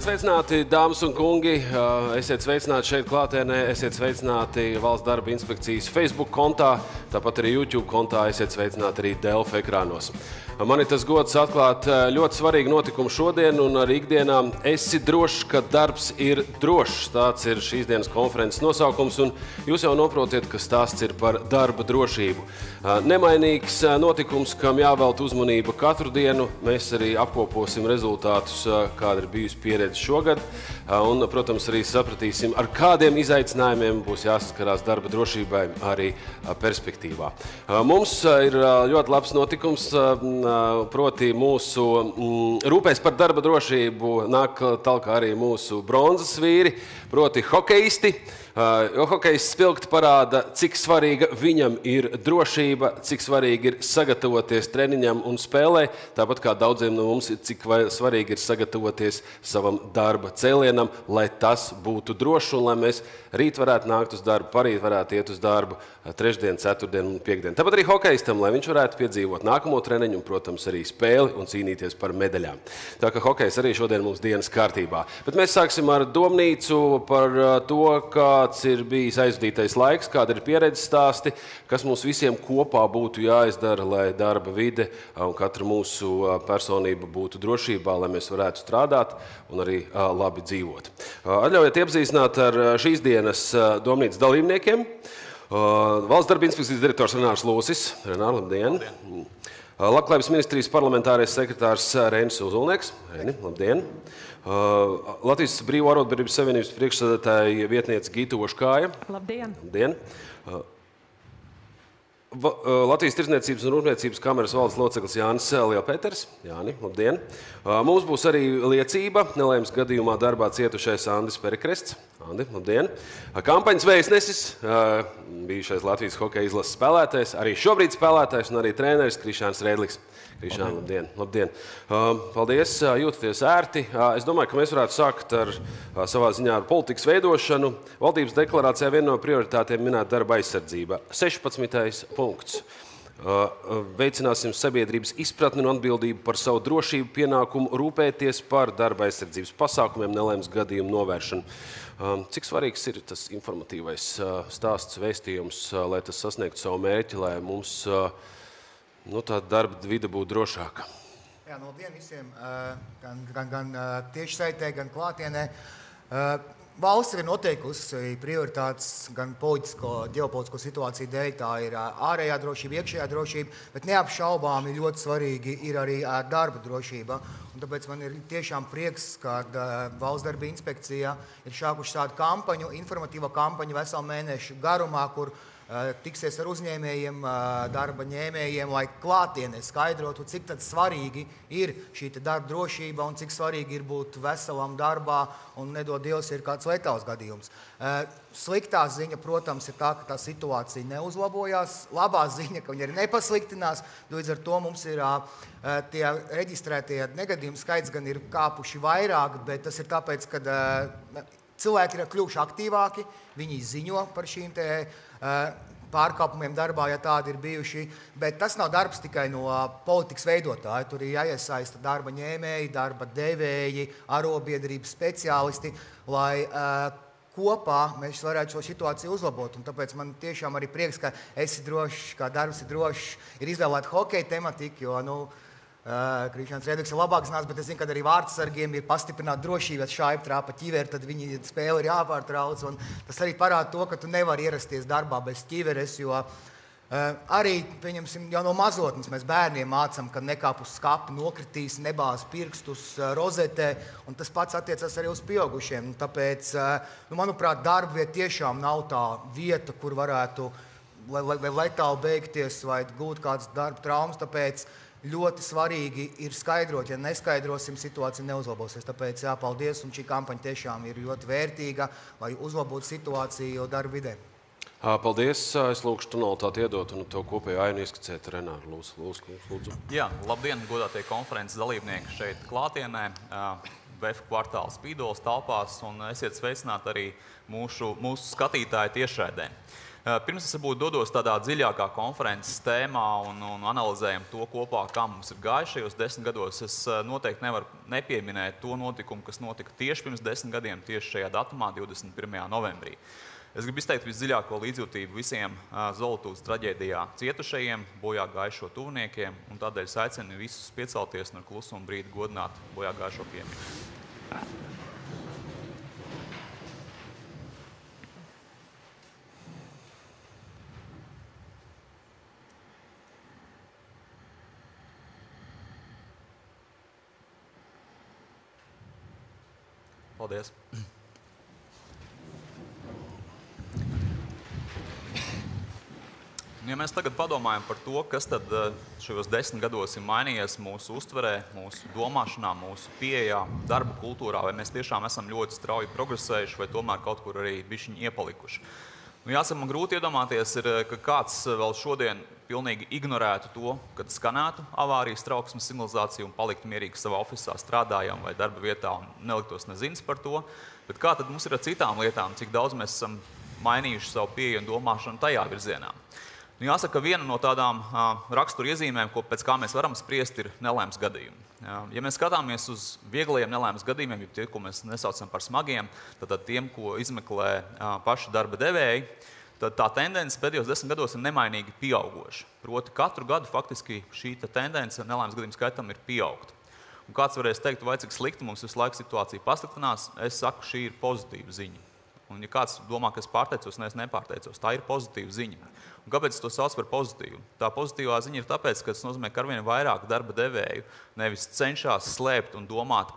Esiet sveicināti, dāmas un kungi, esiet sveicināti šeit klātienē, esiet sveicināti Valsts darba inspekcijas Facebook kontā, tāpat arī YouTube kontā, esiet sveicināti arī Delfa ekrānos. Man ir tas gods atklāt ļoti svarīgu notikumu šodien un arī ikdienā. Esi drošs, ka darbs ir drošs. Tāds ir šīs dienas konferences nosaukums, un jūs jau noprotiet, ka stāsts ir par darba drošību. Nemainīgs notikums, kam jāvelta uzmanība katru dienu. Mēs arī apkoposim rezultātus, kāda ir bijusi pieredze šogad, un, protams, arī sapratīsim, ar kādiem izaicinājumiem būs jāsaskarās darba drošībai arī perspektīvā. Mums ir ļoti labs notikums, proti mūsu rūpēs par darba drošību nāk talkā arī mūsu bronzas vīri, proti hokeisti. Jo hokejs spilgti parāda, cik svarīga viņam ir drošība, cik svarīgi ir sagatavoties treniņam un spēlē, tāpat kā daudziem no mums, cik svarīgi ir sagatavoties savam darba cēlienam, lai tas būtu drošs un lai mēs rīt varētu nākt uz darbu, parīt varētu iet uz darbu, trešdien, ceturtdien un piekdien. Tāpat arī hokejistam, lai viņš varētu piedzīvot nākamo treniņu un, protams, arī spēli un cīnīties par medaļām. Tā kā hokejs arī šodien mums dienas kārtībā. Bet mēs sāksim ar domnīcu par to, kāds ir bijis aizvadītais laiks, kāda ir pieredzes stāsti, kas mums visiem kopā būtu jāizdara, lai darba vide un katra mūsu personība būtu drošībā, lai mēs varētu strādāt un arī labi dzīvot. Atļaujiet iepazīstināt ar šīs dienas domnīcas dalībniekiem. Valsts darba inspekcijas direktors Renārs Lūsis. Renār, labdien! Labdien. Labklājības ministrijas parlamentārais sekretārs Reinis Uzulnieks. Reini, labdien! Latvijas Brīvo arotbiedrības savienības priekšsēdētāja vietniece Gita Oškāja. Labdien! Labdien! Latvijas Tirdzniecības un Rūpniecības kameras valdes loceklis Jānis Lielpēters. Jāni, labdien! Mums būs arī liecība nelaimes gadījumā darbā cietušais Andis Perekrests. Andi, labdien! Kampaņas vēstnesis, bijušais Latvijas hokeja izlases spēlētājs, arī šobrīd spēlētājs un arī treneris Krišāns Rēdliks. Krišān, labdien! Labdien! Paldies, jūtaties ērti. Es domāju, ka mēs varētu sākt ar savā ziņā ar politikas veidošanu. Valdības deklarācijā viena no prioritātēm minēta darba aizsardzība. 16. punkts. Veicināsim sabiedrības izpratni un atbildību par savu drošību, pienākumu rūpēties par darba aizsardzības pasākumiem, nelaimes gadījumu novēršanu. Cik svarīgs ir tas informatīvais stāsts, vēstījums, lai tas sasniegtu savu mērķi, lai mums tā darba vide būtu drošāka? Jā, labdien visiem, gan tiešsaitē, gan klātienē. Valsts ir noteikusi prioritātes gan politisko, ģeopolitisko situāciju dēļ, tā ir ārējā drošība, iekšējā drošība, bet neapšaubāmi ļoti svarīgi ir arī darba drošība. Un tāpēc man ir tiešām prieks, ka Valsts darba inspekcija ir šākuši tādu kampaņu, informatīvo kampaņu veselu mēnešu garumā, kur tiksies ar uzņēmējiem, darba ņēmējiem, lai klātienē skaidrotu, cik tad svarīgi ir šī darba drošība un cik svarīgi ir būt veselam darbā un nedod Dievs ir kāds letāls gadījums. Sliktā ziņa, protams, ir tā, ka tā situācija neuzlabojās. Labā ziņa, ka viņa arī nepasliktinās. Līdz ar to mums ir tie reģistrētie negadījumu skaits gan ir kāpuši vairāk, bet tas ir tāpēc, ka cilvēki ir kļuvuši aktīvāki, viņi ziņo par šīm pārkāpumiem darbā, ja tādi ir bijuši, bet tas nav darbs tikai no politikas veidotāja. Tur ir jāiesaista darba ņēmēji, darba devēji, arotbiedrības speciālisti, lai kopā mēs varētu šo situāciju uzlabot. Un tāpēc man tiešām arī prieks, ka esi drošs, ka darbs ir drošs, ir izvēlēta hokeja tematika, jo, Krišāns Rēdliks ir labāk zinās, bet es zinu, ka arī vārdsargiem ir pastiprināta drošība, ja šāip trāpa ķiveri, tad viņi spēli ir jāpārtrauc. Un tas arī parāda to, ka tu nevari ierasties darbā bez ķiveres, jo arī, pieņemsim, jau no mazotnes mēs bērniem mācām, ka nekāp uz skapa, nokritīs, nebāz pirkstus rozetē, un tas pats attiecas arī uz pieaugušiem. Un tāpēc, manuprāt, darba vieta tiešām nav tā vieta, kur varētu vai letāli beigties vai gūt kādas darba traumas, tāpēc ļoti svarīgi ir skaidrot, ja neskaidrosim, situācija neuzlabosies. Tāpēc jāpaldies, un šī kampaņa tiešām ir ļoti vērtīga, lai uzlabotu situāciju darba vidē. Paldies. Es lūkšu tonalitāti iedot un to kopēju ainu ieskicēt. Renāru, lūdzu. Jā, labdien, godātie konferences dalībnieki šeit klātienē. VF kvartāla Spīdoles telpās, un esiet sveicināti arī mūsu skatītāji tiešraidē. Pirms es varbūt dodos tādā dziļākā konferences tēmā un analizējam to kopā, kā mums ir gājis šajos 10 gados, es noteikti nevaru nepieminēt to notikumu, kas notika tieši pirms 10 gadiem, tieši šajā datumā, 21. novembrī. Es gribu izteikt visdziļāko līdzjūtību visiem Zolotūdas traģēdijā cietušajiem, bojā gājušo tuviniekiem, un tādēļ es aicinu visus piecelties un ar klusumu brīdi godināt bojā gājušo piemiņu. Paldies! Ja mēs tagad padomājam par to, kas tad šajos 10 gados ir mainījies mūsu uztverē, mūsu domāšanā, mūsu pieejā, darba kultūrā, vai mēs tiešām esam ļoti strauji progresējuši, vai tomēr kaut kur arī bišķiņi iepalikuši. Jāsaka, man grūti iedomāties, ka kāds vēl šodien pilnīgi ignorētu to, kad skanētu avārijas trauksmes signalizāciju un paliktu mierīgi savā ofisā strādājam vai darba vietā un neliktos nezins par to. Bet kā tad mums ir ar citām lietām, cik daudz mēs esam mainījuši savu pieeju un domāšanu tajā virzienā? Jāsaka, viena no tādām raksturiezīmēm, pēc kā mēs varam spriest, ir nelaimes gadījumi. Ja mēs skatāmies uz vieglajiem nelaimes gadījumiem, ja tie, ko mēs nesaucam par smagiem, tad tiem, ko izmeklē paši darba devēji, tad tā tendence pēdējos 10 gados ir nemainīgi pieaugoša. Proti, katru gadu faktiski šī tendence nelaimes gadījumu skaitam ir pieaugt. Un kāds varēs teikt, vai cik slikti mums visu laiku situācija pasliktinās, es saku, šī ir pozitīva ziņa. Un ja kāds domā, ka es pārteicos, es nepārteicos, tā ir pozitīva ziņa. Un kāpēc es to sauc par pozitīvu? Tā pozitīvā ziņa ir tāpēc, ka tas nozīmē, ka arvien vairāk darba devēju nevis cenšas slēpt un domāt,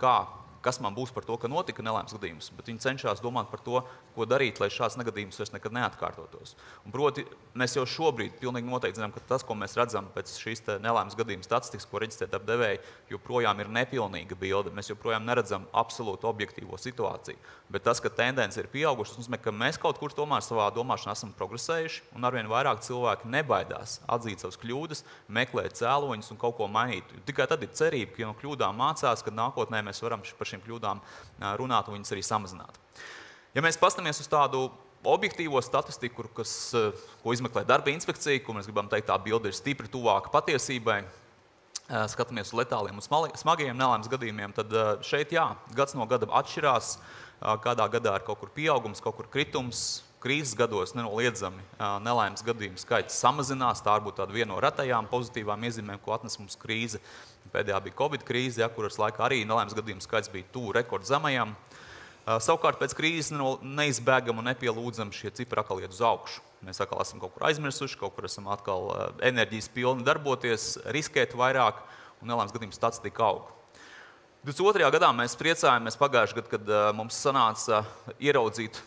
kas man būs par to, ka notika nelaimes gadījums, bet viņi cenšas domāt par to, ko darīt, lai šāds negadījums vairs nekad neatkārtotos. Un proti, mēs jau šobrīd pilnīgi noteikti zinām, ka tas, ko mēs redzam pēc šīs nelaimes gadījuma statistikas, ko reģistrē darba devēji, joprojām ir nepilnīga bilde. Mēs joprojām neredzam absolūtu objektīvo situāciju. Bet tas, ka tendence ir pieauguša, tas nozīmē, ka mēs kaut kur tomēr savā domāšanā esam progresējuši, un arvien vairāk cilvēki nebaidās atzīt savas kļūdas, meklēt cēloņus un kaut ko mainīt. Tikai tad ir cerība, ka no kļūdām mācās, ka nākotnē mēs varam par šīm kļūdām runāt un viņas arī samazināt. Ja mēs pastamies uz tādu objektīvo statistiku, ko izmeklē darba inspekcija, ko mēs gribam teikt, tā bilde ir stipri tuvāka patiesībai, skatāmies uz letāliem un smagajiem nelaimes gadījumiem, tad šeit, gads no gada atšķirās, kādā gadā ir kaut kur pieaugums, kaut kur kritums, krīzes gados nenoliedzami nelaimes gadījumu skaits samazinās, tā varbūt tāda viena no retajām pozitīvām iezīmēm, ko atnes mums krīze. Pēdējā bija Covid krīze, kuras laikā arī nelaimes gadījumu skaits bija tuvu rekordzemajam. Savukārt pēc krīzes neizbēgam un nepielūdzam šie cipari atkal iet uz augšu. Mēs atkal esam kaut kur aizmirsuši, kaut kur esam atkal enerģijas pilni darboties, riskēt vairāk un nelaimes gadījumu statistika aug. 22. gadā mēs priecājamies pagājušajā gadā, kad mums sanāca ieraudzīt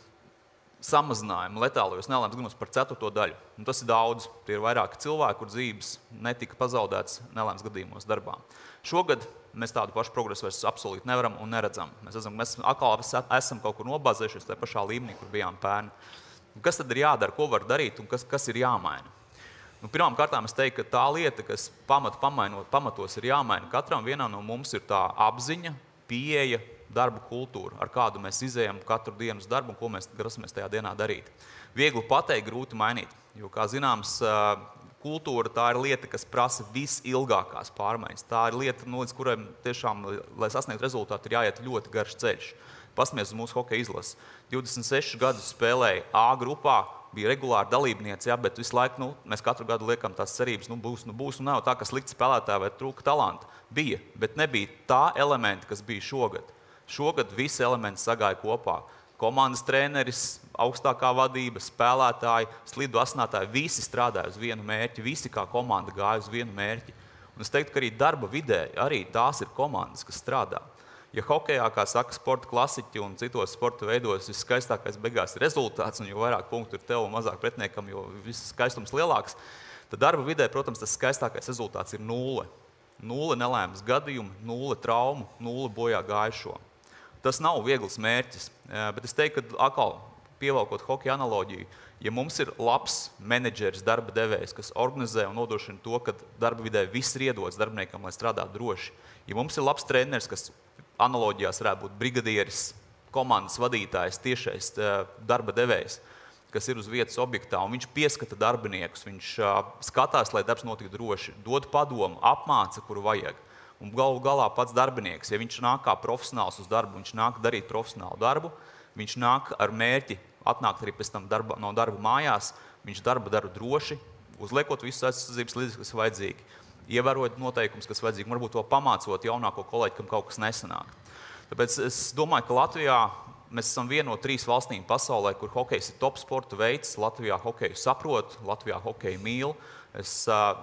samazinājumu letālajos nelaimes gadījumos par 1/4 daļu. Un tas ir daudz. Tie ir vairāki cilvēki, kur dzīves netika pazaudētas nelaimes gadījumos darbā. Šogad mēs tādu pašu progresu vairs absolūti nevaram un neredzam. Mēs redzam, ka mēs atkal esam kaut kur nobāzējušies tajā pašā līmenī, kur bijām pērn. Kas tad ir jādara, ko var darīt un kas ir jāmaina? Pirmām kārtām es teiktu, ka tā lieta, kas pamatos ir jāmaina, katram vienam no mums ir tā apziņa, pieeja, darba kultūra, ar kādu mēs izējam katru dienu uz darbu un ko mēs grasamies tajā dienā darīt. Viegli pateikt, grūti mainīt, jo, kā zināms, kultūra tā ir lieta, kas prasa visilgākās pārmaiņas. Tā ir lieta, līdz kurai tiešām, lai sasniegtu rezultātu, ir jāiet ļoti garš ceļš. Paskaties uz mūsu hokeja izlasi. 26 gadus spēlēja A grupā, bija regulāri dalībnieci, bet visu laiku mēs katru gadu liekam tās cerības, būs, un nav tā, ka slikti spēlētāji vai trūka talanta. Bija, bet nebija tā elementi, kas bija šogad. Šogad visi elementi sagāja kopā. Komandas treneris, augstākā vadība, spēlētāji, slidu asinātāji, visi strādāja uz vienu mērķi, visi kā komanda gāja uz vienu mērķi. Un es teiktu, ka arī darba vidē, arī tās ir komandas, kas strādā. Ja hokejā, kā saka sporta klasiķi un citos sporta veidos, viskaistākais beigās ir rezultāts, un jo vairāk punktu ir tev un mazāk pretiniekam, jo viss skaistums lielāks, tad darba vidē, protams, tas skaistākais rezultāts ir 0. 0 nelaimes gadījumu, 0 traumu, 0 bojā gājušo. Tas nav viegls mērķis, bet es teiktu, ka atkal pievalkot hokeja analoģiju, ja mums ir labs menedžeris, darba devējs, kas organizē un nodrošina to, ka darba vidē viss ir iedots darbiniekam, lai strādātu droši, ja mums ir labs treneris, kas analoģijās varētu būt brigadieris, komandas vadītājs, tiešais darba devējs, kas ir uz vietas objektā, un viņš pieskata darbiniekus, viņš skatās, lai darbs notiktu droši, dod padomu, apmāca, kuru vajag. Un galu galā pats darbinieks, ja viņš nāk kā profesionāls uz darbu, viņš nāk darīt profesionālu darbu, viņš nāk ar mērķi atnākt arī pēc tam no darba mājās, viņš darbu dara droši, uzliekot visus aizsardzības līdzekļus, kas vajadzīgi, ievērot noteikumus, kas vajadzīgi, varbūt to pamācot jaunāko kolēģi, kam kaut kas nesanāk. Tāpēc es domāju, ka Latvijā mēs esam viena no 3 valstīm pasaulē, kur hokejs ir top sporta veids. Latvijā hokeju saprot, Latvijā hokeju mīl. Es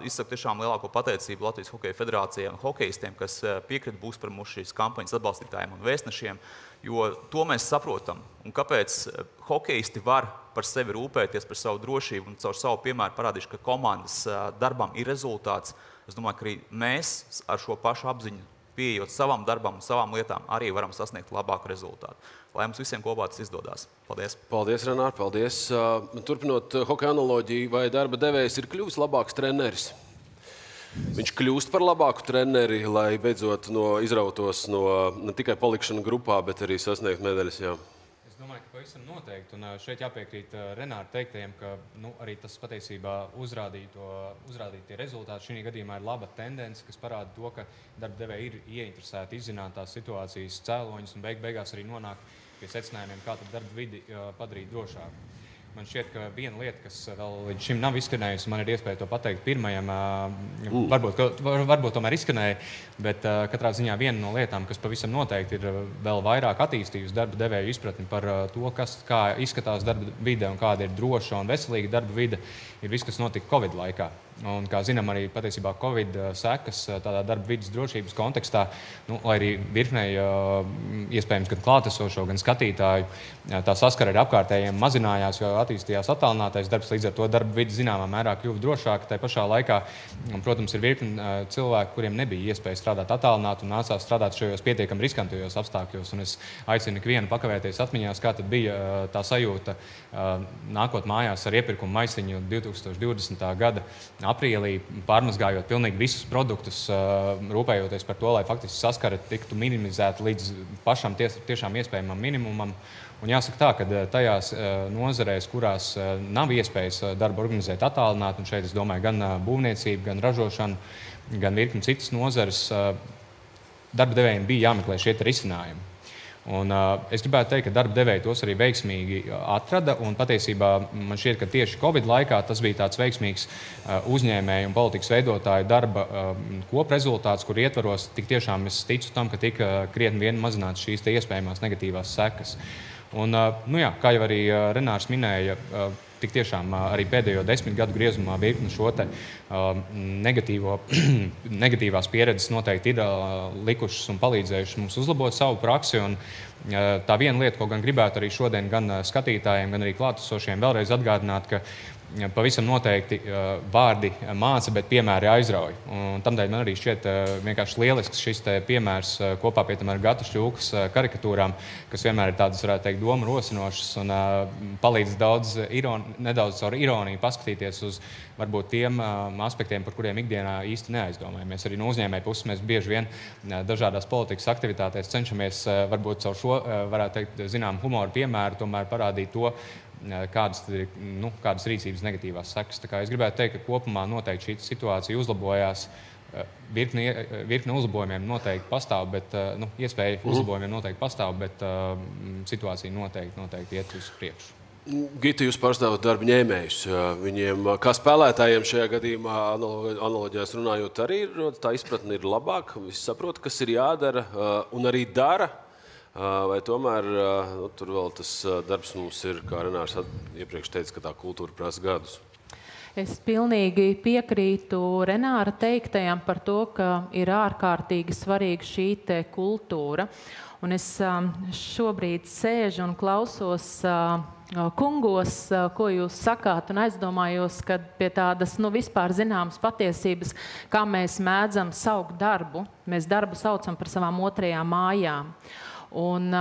izsaku tiešām lielāko pateicību Latvijas Hokeja federācijai un hokejistiem, kas piekrita būs par mūsu šīs kampaņas atbalstītājiem un vēstnešiem, jo to mēs saprotam. Un kāpēc hokejisti var par sevi rūpēties, par savu drošību un caur savu piemēru parādīšu, ka komandas darbam ir rezultāts. Es domāju, ka arī mēs ar šo pašu apziņu pieejot savam darbam un savām lietām, arī varam sasniegt labāku rezultātu. Lai mums visiem kopā tas izdodas. Paldies! Paldies, Renār, paldies! Turpinot hokeja analoģiju, vai darba devējs ir kļuvis labāks treneris? Viņš kļūst par labāku treneri, lai beidzot izrautos no ne tikai palikšana grupā, bet arī sasniegt medaļas, jā. Es domāju, ka pavisam noteikti, un šeit jāpiekrīt Renāra teiktajiem, ka arī tas patiesībā uzrādītie rezultāti šī gadījumā ir laba tendence, kas parāda to, ka darba devēji ir ieinteresēti izzināt tās situācijas cēloņus un beigās arī nonāk pie secinājumiem, kā tad darba vidi padarīt drošāku. Man šķiet, ka viena lieta, kas vēl līdz šim nav izskanējusi, man ir iespēja to pateikt pirmajam, varbūt tomēr izskanēja, bet katrā ziņā viena no lietām, kas pavisam noteikti ir vēl vairāk attīstījusi darba devēju izpratni par to, kā izskatās darba vide un kāda ir droša un veselīga darba vide, ir viss, kas notika Covid laikā. Un, kā zinām, arī patiesībā Covid sekas tādā darba vidas drošības kontekstā, lai arī virknei iespējams gan klātesošo, gan skatītāju tā saskara ar apkārtējiem mazinājās, jo attīstījās attālinātais darbs, līdz ar to darba vidi zināmā mērā kļuva drošāka. Tā pašā laikā, protams, ir virkni cilvēki, kuriem nebija iespēja strādāt attālināti un nācās strādāt šajos pietiekami riskantajos apstākļos. Un es aicinu ikvienu pakavēties atmiņās, kā tad bija tā sajūta nākot mājās ar iepirkumu maisiņu 2020. gada aprīlī, pārmazgājot pilnīgi visus produktus, rūpējoties par to, lai faktiski saskara tiktu minimizēta līdz pašam tiešām iespējamam minimumam. Un jāsaka tā, ka tajās nozarēs, kurās nav iespējas darbu organizēt attālināt, un šeit es domāju gan būvniecību, gan ražošanu, gan virkni citas nozares, darba devējiem bija jāmeklē šie risinājumi. Un, es gribētu teikt, ka darba devēji tos arī veiksmīgi atrada, un patiesībā man šķiet, ka tieši Covid laikā tas bija tāds veiksmīgs uzņēmēju un politikas veidotāju darba koprezultāts, kur ietvaros tik tiešām es ticu tam, ka tika krietni vien mazināts šīs iespējamās negatīvās sekas. Un, kā jau arī Renārs minēja, tik tiešām arī pēdējo 10 gadu griezumā virkni šo negatīvās pieredzes noteikti ir likušas un palīdzējušas mums uzlabot savu praksi. Un tā viena lieta, ko gan gribētu arī šodien gan skatītājiem, gan arī klātesošiem vēlreiz atgādināt, ka pavisam noteikti vārdi māca, bet piemēri aizrauj. Un tamdēļ man arī šķiet vienkārši lielisks šis piemērs kopā pie tam ar Gatu Šķūkas karikatūrām, kas vienmēr ir tādas, varētu teikt, domu rosinošas un palīdz nedaudz caur ironiju paskatīties uz varbūt tiem aspektiem, par kuriem ikdienā īsti neaizdomājamies. Arī no uzņēmēja puses mēs bieži vien dažādās politikas aktivitātēs cenšamies varbūt caur šo, varētu teikt, zinām humoru piemēru, tomēr parādīt to, kādas rīcības negatīvās sekas. Tā kā es gribētu teikt, ka kopumā noteikti šī situācija uzlabojās. Virkne uzlabojumiem noteikti pastāv, bet iespēja uzlabojumiem noteikti pastāv, bet situācija noteikti iet uz priekšu. Gita, jūs pārstāvat darba ņēmējus. Viņiem, kā spēlētājiem šajā gadījumā, analoģijās runājot, arī tā izpratne ir labāka. Visi saprot, kas ir jādara un arī dara. Vai tomēr tur vēl tas darbs mums ir, kā Renārs iepriekš teica, ka tā kultūra prasa gadus? Es pilnīgi piekrītu Renāra teiktajam par to, ka ir ārkārtīgi svarīga šī kultūra. Un es šobrīd sēžu un klausos kungos, ko jūs sakāt, un aizdomājos, ka pie tādas vispār zināmas patiesības, kā mēs mēdzam saukt darbu, mēs darbu saucam par savām otrajām mājām. Un,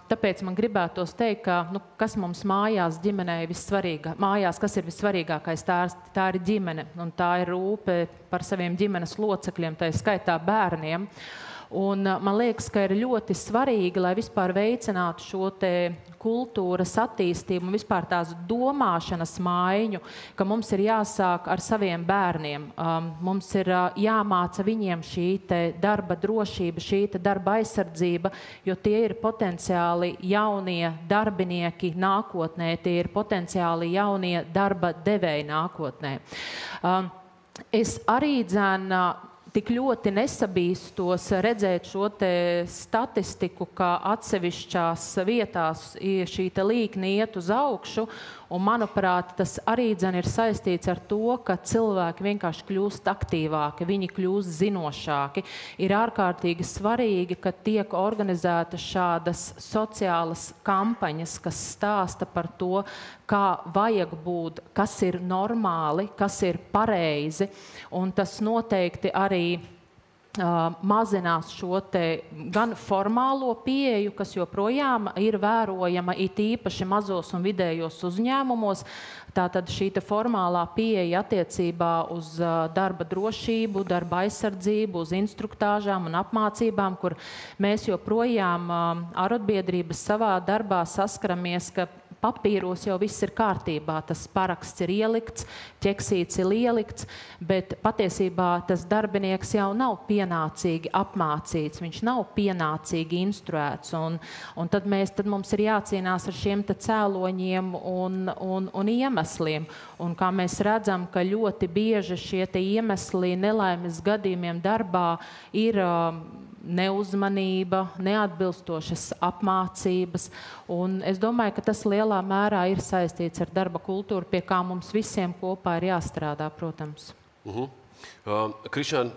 tāpēc man gribētos teikt, ka kas mums mājās ģimenē kas ir vissvarīgākais, tā ir ģimene, un tā ir rūpe par saviem ģimenes locekļiem, tā ir skaitā bērniem. Un man liekas, ka ir ļoti svarīgi, lai vispār veicinātu šo te kultūras attīstību un vispār tās domāšanas maiņu, ka mums ir jāsāk ar saviem bērniem. Mums ir jāmāca viņiem šī te darba drošība, šī te darba aizsardzība, jo tie ir potenciāli jaunie darbinieki nākotnē, tie ir potenciāli jaunie darba devēji nākotnē. Es arī tik ļoti nesabīstos redzēt šo te statistiku, ka atsevišķās vietās šī te līkne iet uz augšu, un manuprāt, tas arī ir saistīts ar to, ka cilvēki vienkārši kļūst aktīvāki, viņi kļūst zinošāki. Ir ārkārtīgi svarīgi, ka tiek organizētas šādas sociālas kampaņas, kas stāsta par to, kā vajag būt, kas ir normāli, kas ir pareizi, un tas noteikti arī mazinās šo te gan formālo pieeju, kas joprojām ir vērojama it īpaši mazos un vidējos uzņēmumos. Tātad šī te formālā pieeja attiecībā uz darba drošību, darba aizsardzību, uz instruktāžām un apmācībām, kur mēs joprojām arotbiedrības savā darbā saskaramies, ka papīros jau viss ir kārtībā, tas paraksts ir ielikts, ķeksīts ir ielikts, bet patiesībā tas darbinieks jau nav pienācīgi apmācīts, viņš nav pienācīgi instruēts, un tad mums ir jācīnās ar šiem te cēloņiem un iemesliem. Un kā mēs redzam, ka ļoti bieži šie te iemesli nelaimes gadījumiem darbā ir neuzmanība, neatbilstošas apmācības, un es domāju, ka tas lielā mērā ir saistīts ar darba kultūru, pie kā mums visiem kopā ir jāstrādā, protams. Krišān,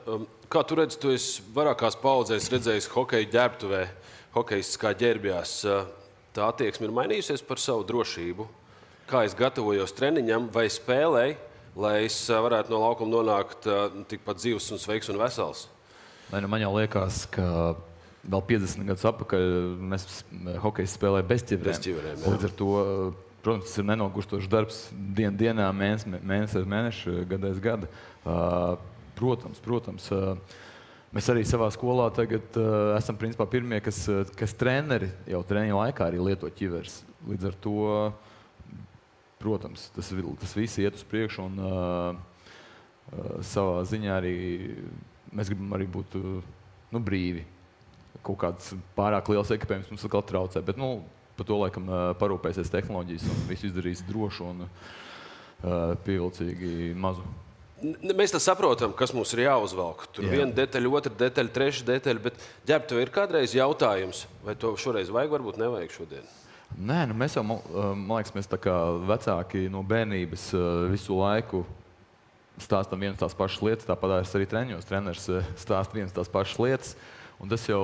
kā tu redzi, tu esi vairākās paudzēs redzējis hokeju ģērbtuvē, hokejists kā ģērbjās. Tā attieksme ir mainījusies par savu drošību? Kā es gatavojos treniņam vai spēlēju, lai es varētu no laukuma nonākt tikpat dzīvs un sveiks un vesels? Man jau liekas, ka vēl 50 gadus atpakaļ mēs hokejs spēlēja bez ķiverēm. Līdz ar to, protams, tas ir nenogurstošs darbs dienā, mēnesi ar mēnešu, gada aiz gada. Protams, mēs arī savā skolā tagad esam principā pirmie, kas treneri jau treniņu laikā arī lieto ķiveres. Līdz ar to, protams, tas viss iet uz priekšu un savā ziņā arī mēs gribam arī būt brīvi. Kaut kāds pārāk liels ekipējums mums atkal traucē, bet par to laikam parūpēsies tehnoloģijas un visu izdarīs drošu un pievilcīgi mazu. Mēs tā saprotam, kas mums ir jāuzvelk. Tur viena detaļa, otra detaļa, treša detaļa, bet ģērbtuve ir kādreiz jautājums, vai to šoreiz vajag, varbūt nevajag šodien? Nē, mēs jau, man liekas, mēs tā kā vecāki no bērnības visu laiku stāstam vienas tās pašas lietas, tāpat arī treniņos. Treneris stāsta vienas tās pašas lietas, un tas jau,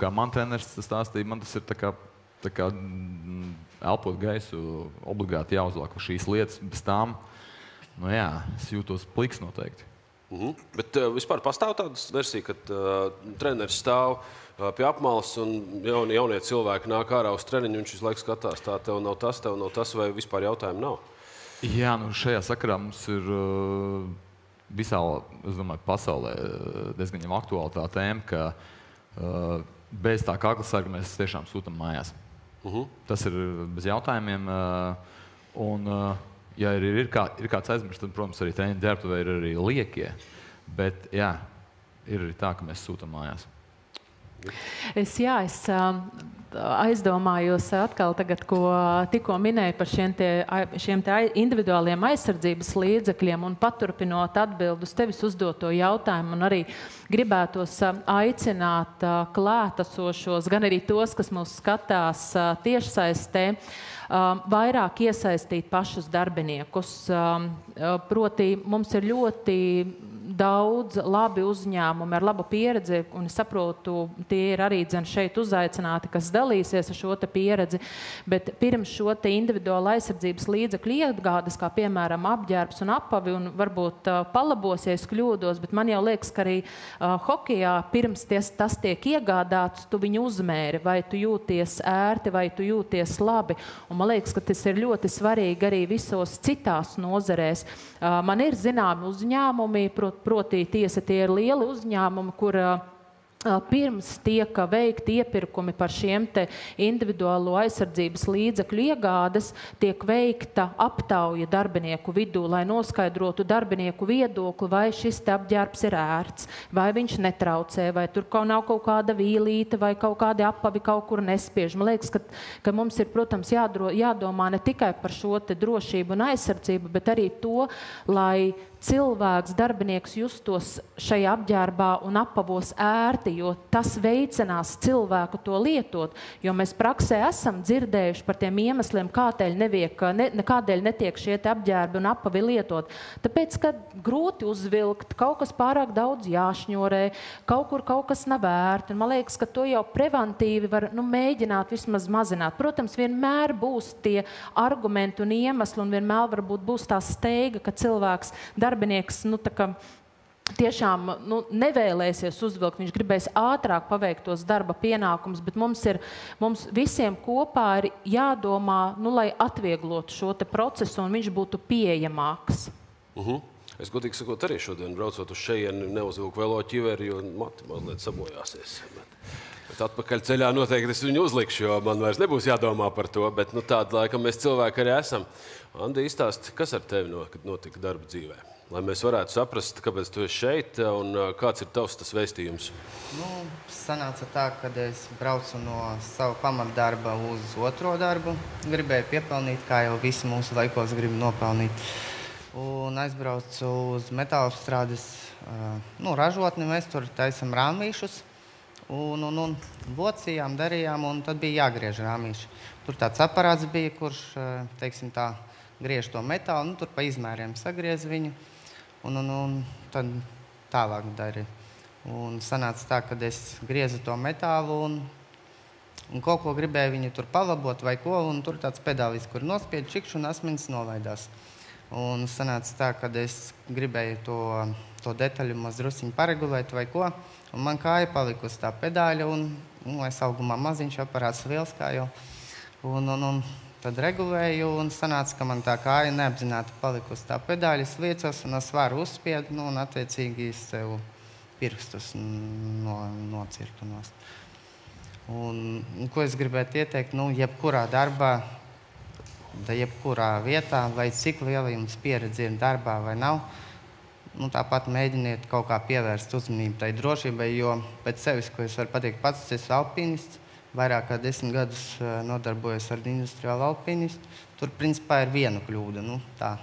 kā man treneris stāstīja, man tas ir tā kā elpot gaisu, obligāti jāuzvelk šīs lietas, bez tām, es jūtos pliks noteikti. Bet vispār pastāv tādas versija, kad treneris stāv pie apmalas un jaunie cilvēki nāk ārā uz treniņu, un viņš visu laiku skatās, tā tev nav tas, vai vispār jautājumu nav? Jā, šajā sakarā mums ir visā, es domāju, pasaulē diezgan jau aktuāla tā tēma, ka bez tā kaklasarga mēs tiešām sūtam mājās. Tas ir bez jautājumiem. Un, ja ir kāds aizmirst, tad, protams, arī treniņu ģērbtuvē ir arī liekie. Bet, ir arī tā, ka mēs sūtam mājās. Es aizdomājos atkal tagad, ko tikko minēju par šiem te individuāliem aizsardzības līdzekļiem un paturpinot atbildu uz tevis uzdoto jautājumu un arī gribētos aicināt klātesošos, gan arī tos, kas mūs skatās tiešsaistē, vairāk iesaistīt pašus darbiniekus. Proti, mums ir ļoti daudz labi uzņēmumi ar labu pieredzi, un es saprotu, tie ir arī šeit uzaicināti, kas dalīsies ar šo te pieredzi, bet pirms šo te individuāla aizsardzības līdzekļu iegādes, kā piemēram apģērbs un apavi, un varbūt palabosies kļūdos, bet man jau liekas, ka arī hokejā pirms tas tiek iegādāts, tu viņu uzmēri, vai tu jūties ērti, vai tu jūties labi, un man liekas, ka tas ir ļoti svarīgi arī visos citās nozarēs. Man ir zināmi uzņēmumi, proti tiesa tie ir lieli uzņēmumi, kur pirms tiek veikti iepirkumi par šiem te individuālo aizsardzības līdzekļu iegādes, tiek veikta aptauja darbinieku vidū, lai noskaidrotu darbinieku viedokli, vai šis te apģērbs ir ērts, vai viņš netraucē, vai tur nav kaut kāda vīlīte, vai kaut kādi apavi kaut kur nespiež. Man liekas, ka mums ir, protams, jādomā ne tikai par šo te drošību un aizsardzību, bet arī to, lai cilvēks, darbinieks justos šajā apģērbā un apavos ērti, jo tas veicinās cilvēku to lietot, jo mēs praksē esam dzirdējuši par tiem iemesliem, kādēļ netiek šie te apģērbi un apavi lietot. Tāpēc, ka grūti uzvilkt, kaut kas pārāk daudz jāšņorē, kaut kas nav ērti. Man liekas, ka to jau preventīvi var mēģināt vismaz mazināt. Protams, vienmēr būs tie argumenti un iemesli, un vienmēr varbūt būs tā steiga, ka cilvēks, darbinieks, tiešām nevēlēsies uzvilkt, viņš gribēs ātrāk paveikt tos darba pienākumus, bet mums visiem kopā ir jādomā, lai atvieglotu šo te procesu un viņš būtu pieejamāks. Es godīgi sakot, arī šodien braucot uz šejieni neuzvilku velo ķiveri, jo mati mazliet sabojāsies. Bet atpakaļ ceļā noteikti es viņu uzlikšu, jo man vairs nebūs jādomā par to, bet tāda laikam mēs cilvēki arī esam. Andi, izstāsti, kas ar tevi notika darba dzīvē? Lai mēs varētu saprast, kāpēc tu esi šeit un kāds ir tavs tas vēstījums? Sanāca tā, kad es braucu no savu pamatdarba uz otro darbu. Gribēju piepelnīt, kā jau visi mūsu laikos grib nopelnīt. Un aizbraucu uz metālapstrādes ražotni. Mēs tur taisam rāmīšus un vocījām, darījām, un tad bija jāgriež rāmīši. Tur tāds aparāts bija, kurš, teiksim tā, griež to metālu, tur pa izmēriem sagriez viņu. Un tad tālāk dari. Un sanāca tā, kad es griezu to metālu un kaut ko gribēju viņu tur palabot vai ko, un tur tāds pedālis, kur nospied čikšu un asmenis nolaidās. Un sanāca tā, kad es gribēju to detaļu mazrusiņu paregulēt vai ko, un man kāja palika uz tā pedāļa, un es augumā maziņš aparāts liels kā jau. Un tad regulēju, un sanāca, ka man tā kāja neapzināti palika uz tā pedāļa, es liecos un ar svaru uzspiedu, un attiecīgi es sev pirkstus nocirtu nost. Un ko es gribētu ieteikt, jebkurā darbā, jebkurā vietā, lai cik liela jums pieredze ir darbā vai nav, tāpat mēģiniet kaut kā pievērst uzmanību tai drošībai, jo pēc sevis, ko es varu pateikt pats, es esmu alpinists, vairāk kā 10 gadus nodarbojos ar industriālu alpinistu. Tur, principā, ir viena kļūda, tā.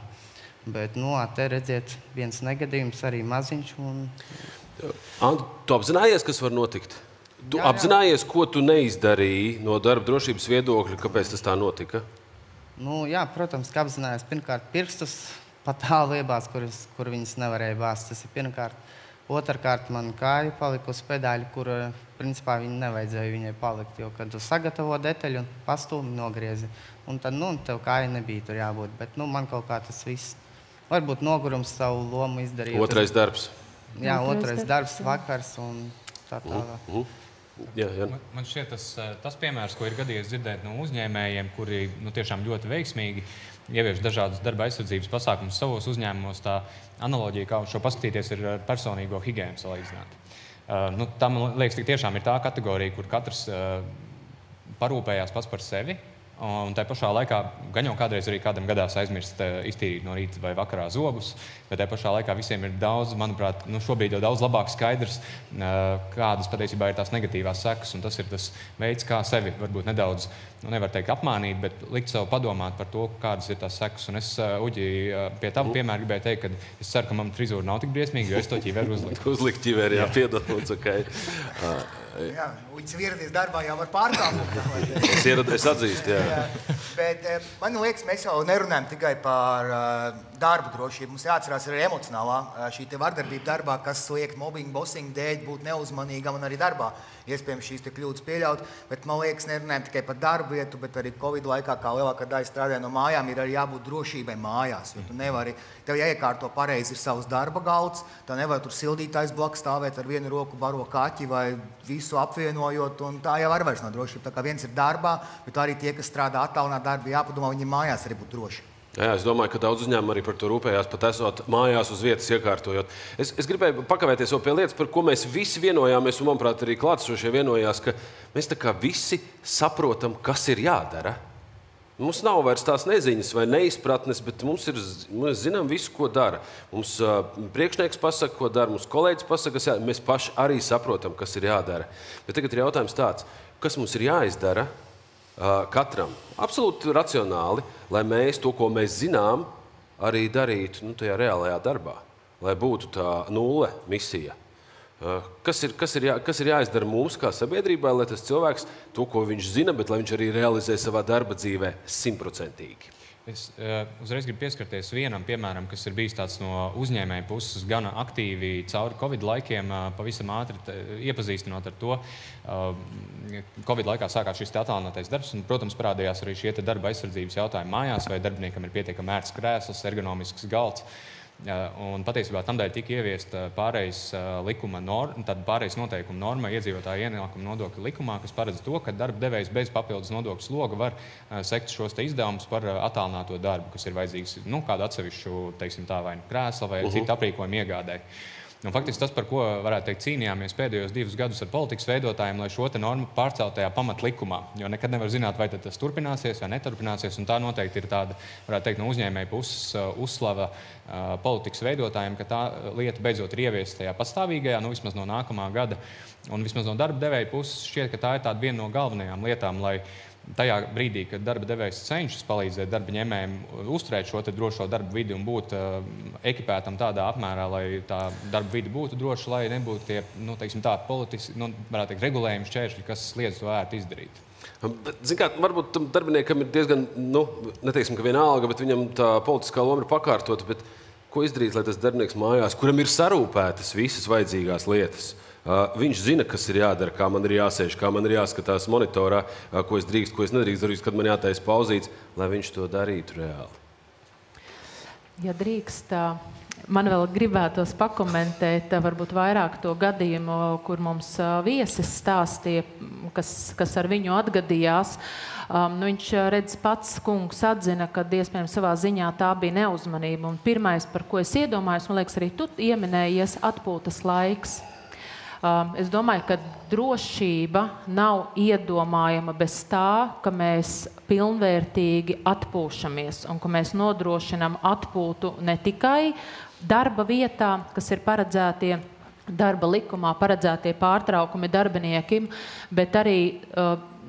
Bet, te redziet, viens negadījums arī maziņš. Andi, tu apzinājies, kas var notikt? Tu apzinājies, ko tu neizdarīji no darba drošības viedokļa, kāpēc tas tā notika? Jā, protams, ka apzinājos. Pirmkārt, pirkstus pat tālu iebāzt, kur viņas nevarēja bāzt. Tas ir pirmkārt. Otrkārt, man kāja palika uz pedāļa, kur, principā, viņa nevajadzēja viņai palikt, jo, kad tu sagatavo detaļu un pastūmi nogriezi, un tad, tev kāja nebija tur jābūt, bet, man kaut kā tas viss, varbūt nogurums savu lomu izdarīja. Otrais darbs. Jā, otrais darbs, vakars un tā tālāk. Man šķiet tas piemērs, ko ir gadījies dzirdēt no uzņēmējiem, kuri tiešām ļoti veiksmīgi ievieš dažādas darba aizsardzības pasākumus savos uzņēmumos, tā analoģija, kā uz šo paskatīties, ir ar personīgo higiēnu salīdzināt. Tā, man liekas, tiešām ir tā kategorija, kur katrs parūpējās pats par sevi, un tā pašā laikā gan jau kādreiz arī kādam gadās aizmirst iztīrīt no rīta vai vakarā zobus, bet tā pašā laikā visiem ir daudz, manuprāt, šobrīd jau daudz labāk skaidrs, kādas patiesībā ir tās negatīvās sekas, un tas ir tas veids, kā sevi varbūt nedaudz, nevar teikt apmānīt, bet likt sev padomāt par to, kādas ir tās sekas. Un es, Uģi, pie tavu piemēru gribēju teikt, ka es ceru, ka man frizūra nav tik briesmīga, jo es to ķiveru uzliku. Uzlikt ķiveri, piedod, okay. Jā, Uģis ieradies darbā jau var pārkāpt. Es atzīstu, jā. Bet man liekas, mēs jau nerunājam tikai par darba drošību. Mums jāatcerās arī emocionālā šī vardarbība darbā, kas liek mobbingu, bosingu dēļ būt neuzmanīgam un arī darbā. Iespējams šīs kļūdas pieļaut, bet man liekas, nerunājam tikai par darbu vietu, bet arī Covid laikā, kā lielākā daļa strādāja no mājām, ir arī jābūt drošībai mājās. Jo tu nevari, tev jāiekārto pareizi ir savs darba galds, tev nevar tur sildītājs blakus stāvēt ar vienu roku baro kaķi vai visu apvienojot, un tā jau vairs nav drošība. Tā kā viens ir darbā, bet arī tie, kas strādā attālināt darbu, jāpadomā, viņiem mājās arī būt droši. Jā, es domāju, ka daudz uzņēmumu arī par to rūpējās, pat esot mājās uz vietas iekārtojot. Es gribēju pakavēties vēl pie lietas, par ko mēs visi vienojāmies, un manuprāt arī klātesošie vienojās, ka mēs tā kā visi saprotam, kas ir jādara. Mums nav vairs tās neziņas vai neizpratnes, bet mēs zinām visu, ko dara. Mums priekšnieks pasaka, ko dara, mums kolēģis pasaka, kas jādara. Mēs paši arī saprotam, kas ir jādara. Bet tagad ir jautājums tāds, kas mums ir jāizdara katram, absolūti racionāli, lai mēs to, ko mēs zinām, arī darītu tajā reālajā darbā, lai būtu tā nulle misija. Kas ir jāizdara mums kā sabiedrībai, lai tas cilvēks to, ko viņš zina, bet lai viņš arī realizē savā darba dzīvē 100%? Es uzreiz gribu pieskarties vienam piemēram, kas ir bijis tāds no uzņēmēja puses gan aktīvi cauri Covid laikiem, pavisam ātri iepazīstinot ar to. Covid laikā sākās šis attālinātais darbs, un, protams, parādījās arī šie darba aizsardzības jautājumi mājās, vai darbiniekam ir pietiekami ērts krēsls, ergonomisks galds. Un patiesībā tamdēļ tika ieviesta pārejas noteikuma norma iedzīvotāju ienākumu nodokļu likumā, kas paredz to, ka darba devējs bez papildus nodokļu sloga var sekt šos izdevumus par attālināto darbu, kas ir vajadzīgs kādu atsevišķu, teiksim tā, vai krēsla vai citu aprīkojumu iegādēji. Un faktiski tas, par ko varētu teikt cīnījāmies pēdējos 2 gadus ar politikas veidotājiem, lai šo normu pārcelt tajā pamatlikumā, jo nekad nevar zināt, vai tas turpināsies vai neturpināsies, un tā noteikti ir tāda, varētu teikt, no uzņēmēja puses uzslava politikas veidotājiem, ka tā lieta beidzot ir ieviesta tajā pastāvīgajā, vismaz no nākamā gada, un vismaz no darba devēja puses šķiet, ka tā ir tāda viena no galvenajām lietām, lai tajā brīdī, kad darba devējs cenšas palīdzēt darba ņēmējiem uzturēt šo drošo darba vidi un būt ekipētam tādā apmērā, lai tā darba vidi būtu droša, lai nebūtu tie, teiksim tā, politiski, varētu teikt, regulējumi šķēršļi, kas liedz to ērti izdarīt. Varbūt tam darbiniekam ir diezgan, neteiksim, ka viena alga, bet viņam tā politiskā loma ir pakārtota, bet ko izdarīt, lai tas darbinieks mājās, kuram ir sarūpētas visas vajadzīgās lietas, viņš zina, kas ir jādara, kā man ir jāsēž, kā man ir jāskatās monitorā, ko es drīkst, ko es nedrīkst darīt, kad man jātaisa pauzītes, lai viņš to darītu reāli. Ja drīkst, man vēl gribētos pakomentēt varbūt vairāk to gadījumu, kur mums viesis stāstīja, kas ar viņu atgadījās. Viņš redz pats kungs atzina, ka iespējams savā ziņā tā bija neuzmanība. Un pirmais, par ko es iedomājos, man liekas, arī tu ieminējies atpūtas laiks. Es domāju, ka drošība nav iedomājama bez tā, ka mēs pilnvērtīgi atpūšamies un ka mēs nodrošinām atpūtu ne tikai darba vietā, kas ir paredzētie darba likumā, paredzētie pārtraukumi darbiniekiem, bet arī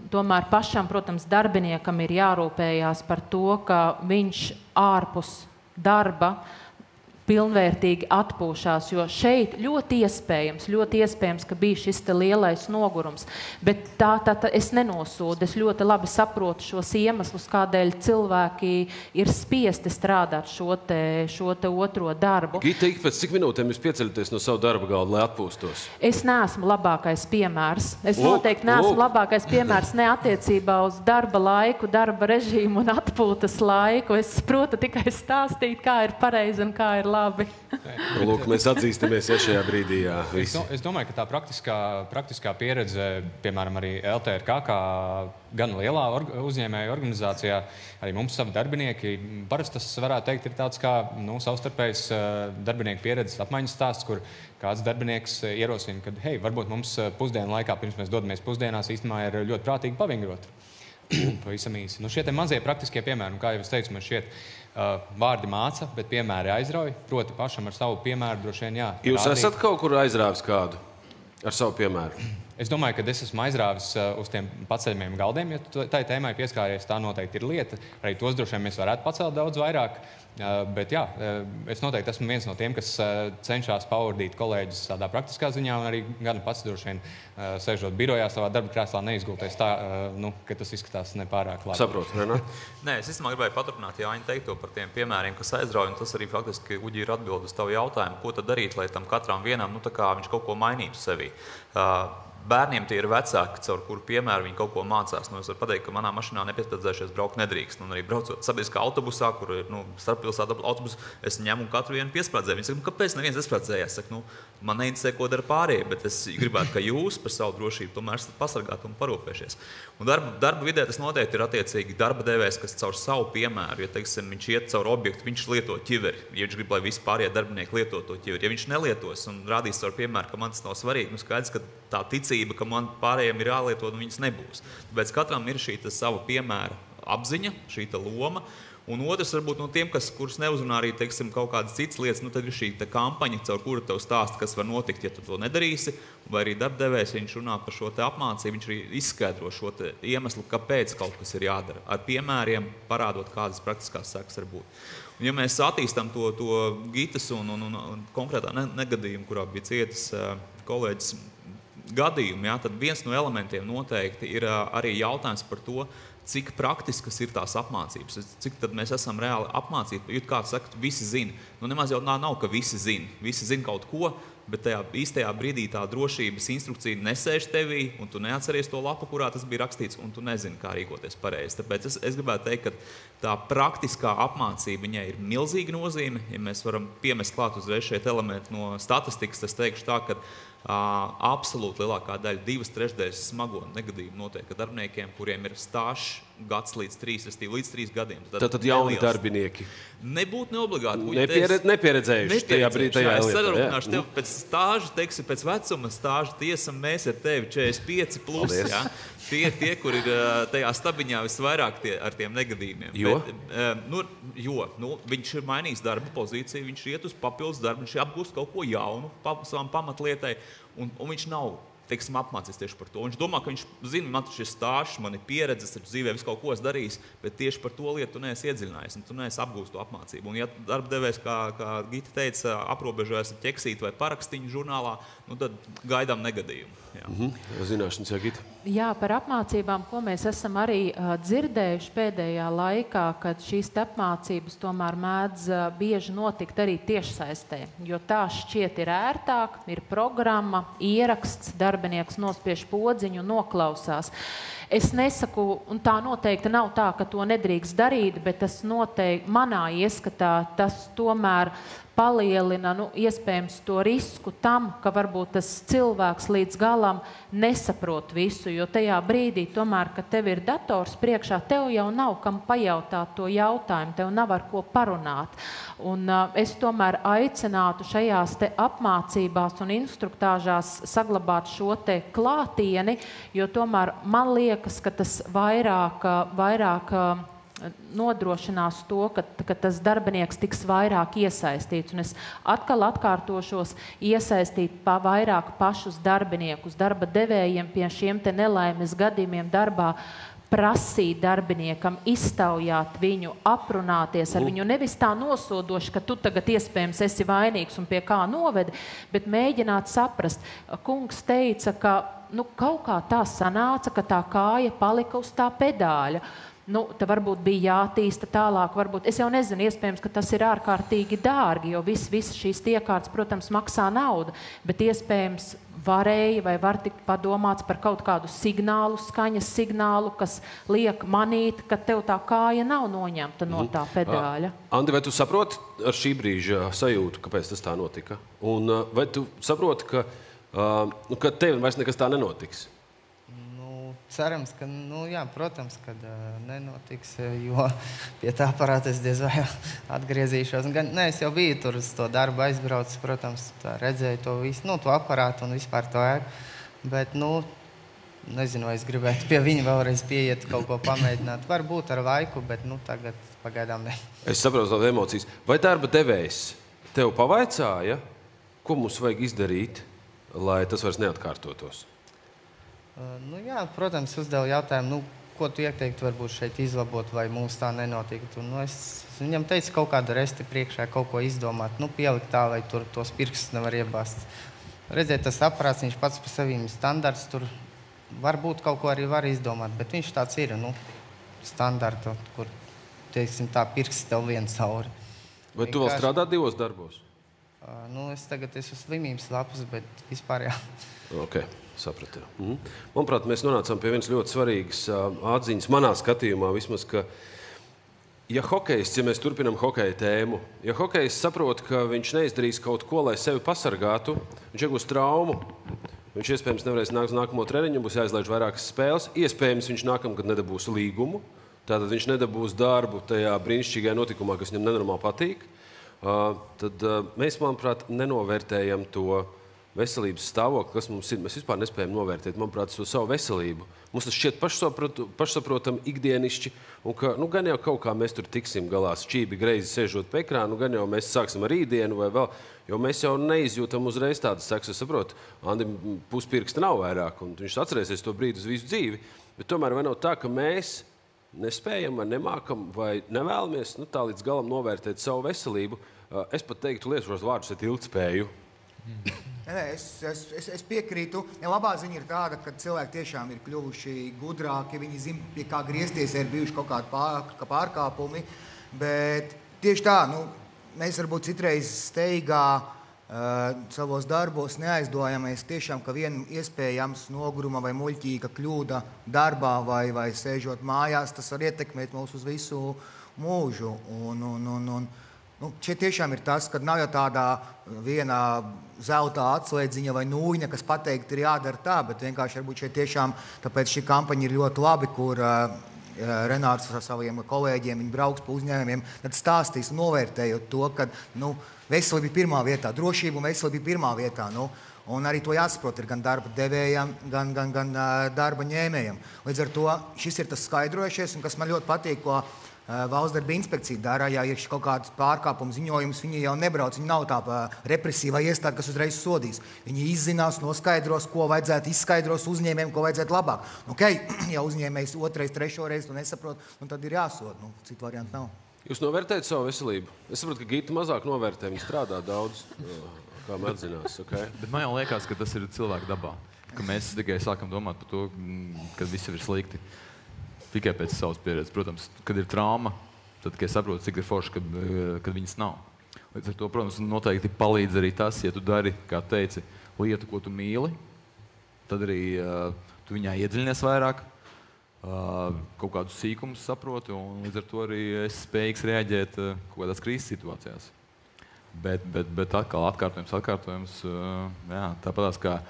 tomēr pašam, protams, darbiniekam ir jārūpējās par to, ka viņš ārpus darba pilnvērtīgi atpūšās, jo šeit ļoti iespējams, ka bija šis te lielais nogurums. Bet tā es nenosūdu, es ļoti labi saprotu šos iemeslus, kādēļ cilvēki ir spiesti strādāt šo te otro darbu. Gita, pēc cik minūtēm jūs pieceļaties no savu darba galdu, lai atpūstos? Es neesmu labākais piemērs. Es noteikti neesmu labākais piemērs ne attiecībā uz darba laiku, darba režīmu un atpūtas laiku. Es protu tikai stāstīt, kā ir pareizi un kā ir labi. Lūk, mēs atzīstamies šajā brīdī. Jā, es domāju, ka tā praktiskā pieredze, piemēram, arī LTRK, kā gan lielā uzņēmēju organizācijā, arī mums savi darbinieki, parasti tas varētu teikt ir tāds kā savstarpējs darbinieku pieredzes apmaiņas stāsts, kur kāds darbinieks ierosina, ka, hei, varbūt mums pusdienu laikā, pirms mēs dodamies pusdienās, īstenībā ir ļoti prātīgi pavingrot. Pavisam īsi. Šie te mazie praktiskie piemēri, kā jau es teicu, man šķiet, vārdi māca, bet piemēri aizrauj. Proti pašam ar savu piemēru droši vien Jūs esat kaut kur aizrāvis kādu ar savu piemēru? Es domāju, ka es esmu aizrāvis uz tiem paceļamiem galdiem, ja tai tēmai pieskāries, tā noteikti ir lieta. Arī tos droši vien mēs varētu pacelt daudz vairāk. Bet jā, es noteikti esmu viens no tiem, kas cenšas paurdīt kolēģus tādā praktiskā ziņā, un arī gan pats droši vien sēžot birojā savā darba krēslā neizgulties tā, ka tas izskatās nepārāk labi. Saprotu, ne? Nē, es īstenībā gribēju paturpināt Jāņa teikto par tiem piemēriem, kas aizrauj, un tas arī faktiski Uģi ir atbild uz tavu jautājumu, ko tad darīt, lai tam katram vienam, tā kā viņš kaut ko mainītu sevī. bērniem tie ir vecāki, caur kuru piemēru viņi kaut ko mācās. Es varu pateikt, ka manā mašīnā nepiespēdzējušies braukt nedrīkst. Un arī braucot sabiedriskā autobusā, kur ir starppilsētu autobus, es ņemu un katru vienu piesprādzēju. Viņi saka, kāpēc neviens piesprādzējās? Saku, man neinteresē, ko dara pārējie, bet es gribētu, ka jūs par savu drošību tomēr esat pasargāti un parūpējušies. Un darba vidē tas noteikti ir attiecīgi darba devējs, kas caur savu piemēru, ja teiksim, viņš iet caur objektu, viņš lieto ķiveri. Ja viņš grib, lai visi pārējie darbinieki lieto to ķiveri. Ja viņš nelietos un rādīs caur piemēru, ka man tas nav svarīgi, skaidrs, ka tā ticība, ka man pārējiem ir jālieto, un viņas nebūs. Tāpēc katram ir šī sava piemēra apziņa, šī loma. Un otrs, varbūt no tiem, kurus neuzrunā arī teiksim, kaut kādas citas lietas, tad ir šī kampaņa, caur kuru tev stāsta, kas var notikt, ja tu to nedarīsi. Vai arī darbdevējs, viņš runā par šo apmācību, viņš arī izskaidro šo iemeslu, kāpēc kaut kas ir jādara. Ar piemēriem parādot, kādas praktiskās sekas var būt. Un ja mēs attīstam to Gitas un konkrētā negadījumu, kurā bija cietis kolēģis gadījumu, tad viens no elementiem noteikti ir arī jautājums par to, cik praktiskas ir tās apmācības, cik tad mēs esam reāli apmācīti. Jo kāds saka, visi zina. Nemaz jau nav, ka visi zina. Visi zina kaut ko, bet tajā īstajā brīdī tā drošības instrukcija nesēž tevī, un tu neatceries to lapu, kurā tas bija rakstīts, un tu nezini, kā rīkoties pareizi. Tāpēc es gribētu teikt, ka tā praktiskā apmācība viņai ir milzīga nozīme. Ja mēs varam piemest klāt uzreiz šeit elementi no statistikas, tas teikšu tā, ka absolūti lielākā daļa 2/3 smago negadījumu notiek ar darbiniekiem, kuriem ir stāžs gads līdz 3 gadiem. Tad jauni darbinieki. Nebūtu neobligāti. Nepieredzējuši tajā brīdī. Es sarunāšu tev pēc stāža, teiksim, pēc vecuma stāža tiesam mēs ar tevi 45 plus. Ja? Tie, kur ir tajā stabiņā visvairāk ar tiem negadījumiem. Viņš ir mainījis darba pozīciju, viņš iet uz papildus darbu, viņš apgūst kaut ko jaunu savām pamatlietai, un viņš nav apmācīts tieši par to. Viņš domā, ka viņš zina, man taču ir stāžs, man ir pieredze, es taču dzīvē visu kaut ko esmu darījis, bet tieši par to lietu tu neesi iedziļinājies, un tu neesi apgūst to apmācību. Un ja darbdevējs, kā Gita teica, aprobežojas ar ķeksīti vai parakstiņu žurnālā, tad gaidām negadījumu. Zināšanas, jā, Gita? Jā, par apmācībām, ko mēs esam arī dzirdējuši pēdējā laikā, kad šīs apmācības tomēr mēdz bieži notikt arī tiešsaistē, jo tā šķiet ir ērtāk, ir programma, ieraksts, darbinieks nospiež podziņu un noklausās. Es nesaku, un tā noteikti nav tā, ka to nedrīkst darīt, bet tas noteikti manā ieskatā tas tomēr palielina, iespējams, to risku tam, ka varbūt tas cilvēks līdz galam nesaprot visu, jo tajā brīdī tomēr, kad tev ir dators priekšā, tev jau nav kam pajautāt to jautājumu, tev nav ar ko parunāt. Un es tomēr aicinātu šajās te apmācībās un instruktāžās saglabāt šo te klātieni, jo tomēr man liekas, ka tas vairāk nodrošinās to, ka tas darbinieks tiks vairāk iesaistīts. Un es atkal atkārtošos iesaistīt vairāk pašus darbiniekus, darba devējiem pie šiem te nelaimes gadījumiem darbā, prasīt darbiniekam, iztaujāt viņu, aprunāties ar viņu, nevis tā nosodoši, ka tu tagad iespējams esi vainīgs un pie kā novedi, bet mēģināt saprast. Kungs teica, ka kaut kā tā sanāca, ka tā kāja palika uz tā pedāļa. Te varbūt bija jātīsta tālāk, varbūt, es jau nezinu, iespējams, ka tas ir ārkārtīgi dārgi, jo viss šīs iekārtas, protams, maksā naudu, bet iespējams varēja vai var tikt padomāts par kaut kādu signālu, skaņas signālu, kas liek manīt, ka tev tā kāja nav noņemta no tā pedāļa. Andi, vai tu saproti ar šī brīža sajūtu, kāpēc tas tā notika? Un vai tu saproti, ka tev vairs nekas tā nenotiks? Cerams, ka, protams, kad nenotiks, jo pie tā aparāta es diez vai atgriezīšos. Es jau biju tur uz to darbu aizbraucis, protams, redzēju to visu, to aparātu un vispār to ēku. Bet, nezinu, vai es gribētu pie viņa vēlreiz pieiet, kaut ko pamēģināt. Varbūt ar laiku, bet, tagad pagaidām ne. Es saprotu tās emocijas. Vai darba devējs tev pavaicāja, ko mums vajag izdarīt, lai tas vairs neatkārtotos? Jā, protams, uzdevu jautājumu, ko tu ieteiktu varbūt šeit izlabot, vai mums tā nenotiktu. Es viņam teicu kaut kādu resti priekšā, kaut ko izdomāt, pielikt tā, lai tur tos pirkstus nevar iebāzt. Redzēt, tas aparāts, viņš pats par saviem standarts, tur varbūt kaut ko arī var izdomāt, bet viņš tāds ir, standarta, kur, teiksim, tā pirksts tev vien cauri. Vai tu vēl strādā 2 darbos? Es tagad esmu slimības lapas, bet vispār jā. Ok, sapratu. Manuprāt, mēs nonācām pie vienas ļoti svarīgas atziņas manā skatījumā vismaz, ka ja hokejists, ja mēs turpinam hokeja tēmu, ja hokejists saprot, ka viņš neizdarīs kaut ko, lai sevi pasargātu, viņš iegūs traumu, viņš iespējams nevarēs nākt uz nākamo treniņu, būs jāizlaiž vairākas spēles, iespējams viņš nākamgad nedabūs līgumu, tātad viņš nedabūs darbu tajā brīnišķīgajā notikumā, kas viņam nenormāli patīk, tad mēs, manuprāt, nenovērtējam to veselības stāvokli, kas mums ir. Mēs vispār nespējam novērtēt, manuprāt, to savu veselību. Mums tas šķiet pašsaprotam ikdienišķi, un ka gan jau kaut kā mēs tur tiksim galā šķībi greizi sēžot pie ekrāna, gan jau mēs sāksim ar rītdienu vai vēl, jo mēs jau neizjūtam uzreiz tādas sekas. Es saprotu, Andim puspirksta nav vairāk, un viņš atcerēsies to brīdi uz visu dzīvi, bet tomēr vai nav tā, ka mēs nespējam vai nemākam vai nevēlamies tā līdz galam novērtēt savu veselību. Es pat teiktu lietošos vārdus ar ilgtspēju. Es piekrītu. Labā ziņa ir tāda, ka cilvēki tiešām ir kļuvuši gudrāki, viņi zina, pie kā griezties, ir bijuši kaut kādi pārkāpumi, bet tieši tā, mēs varbūt citreiz steigā savos darbos neaizdomājamies tiešām, ka viena iespējams noguruma vai muļķīga kļūda darbā vai sēžot mājās, tas var ietekmēt mūs uz visu mūžu. Šeit tiešām ir tas, ka nav jau tāda viena zelta atslēdziņa vai nūjiņa, kas pateikt ir jādara tā, bet vienkārši varbūt šeit tiešām, tāpēc šī kampaņa ir ļoti labi, kur Renārs ar saviem kolēģiem, viņi brauks pa uzņēmumiem, tad stāstīs, novērtējot to, ka veselība ir pirmā vietā, drošība un veselība ir pirmā vietā. Un arī to jāsaprot ir gan darba devējiem, gan darba ņēmējiem. Līdz ar to šis ir tas skaidrojušies, un kas man ļoti patīk, ko Valsts darba inspekcija dara, ja ir kaut kāds pārkāpums ziņojums, viņi jau nebrauc, viņi nav tā represīvā iestāde, kas uzreiz sodīs. Viņi izzinās, noskaidros, ko vajadzētu izskaidros uzņēmējiem, ko vajadzētu labāk. Ja uzņēmējs otrais, trešoreiz to nesaprot, tad ir jāsod. Citu variantu nav. Jūs novērtējat savu veselību? Es saprotu, ka Gita mazāk novērtē, viņa strādā daudz, kā mēdzinās. Okay? Bet man jau liekas, ka tas ir cilvēku dabā. Ka mēs tikai sākam domāt par to, ka viss ir slikti. Tikai pēc savas pieredzes. Protams, kad ir trauma, tad tikai saprotu, cik ir forši, kad viņas nav. Līdz ar to, protams, noteikti palīdz arī tas, ja tu dari, kā teici, lietu, ko tu mīli, tad arī tu viņā iedziļinies vairāk, kaut kādus sīkumus saproti, un līdz ar to arī esi spējīgs reaģēt kaut kādās krīzes situācijās. Bet atkal atkārtojums, jā, tāpatās kā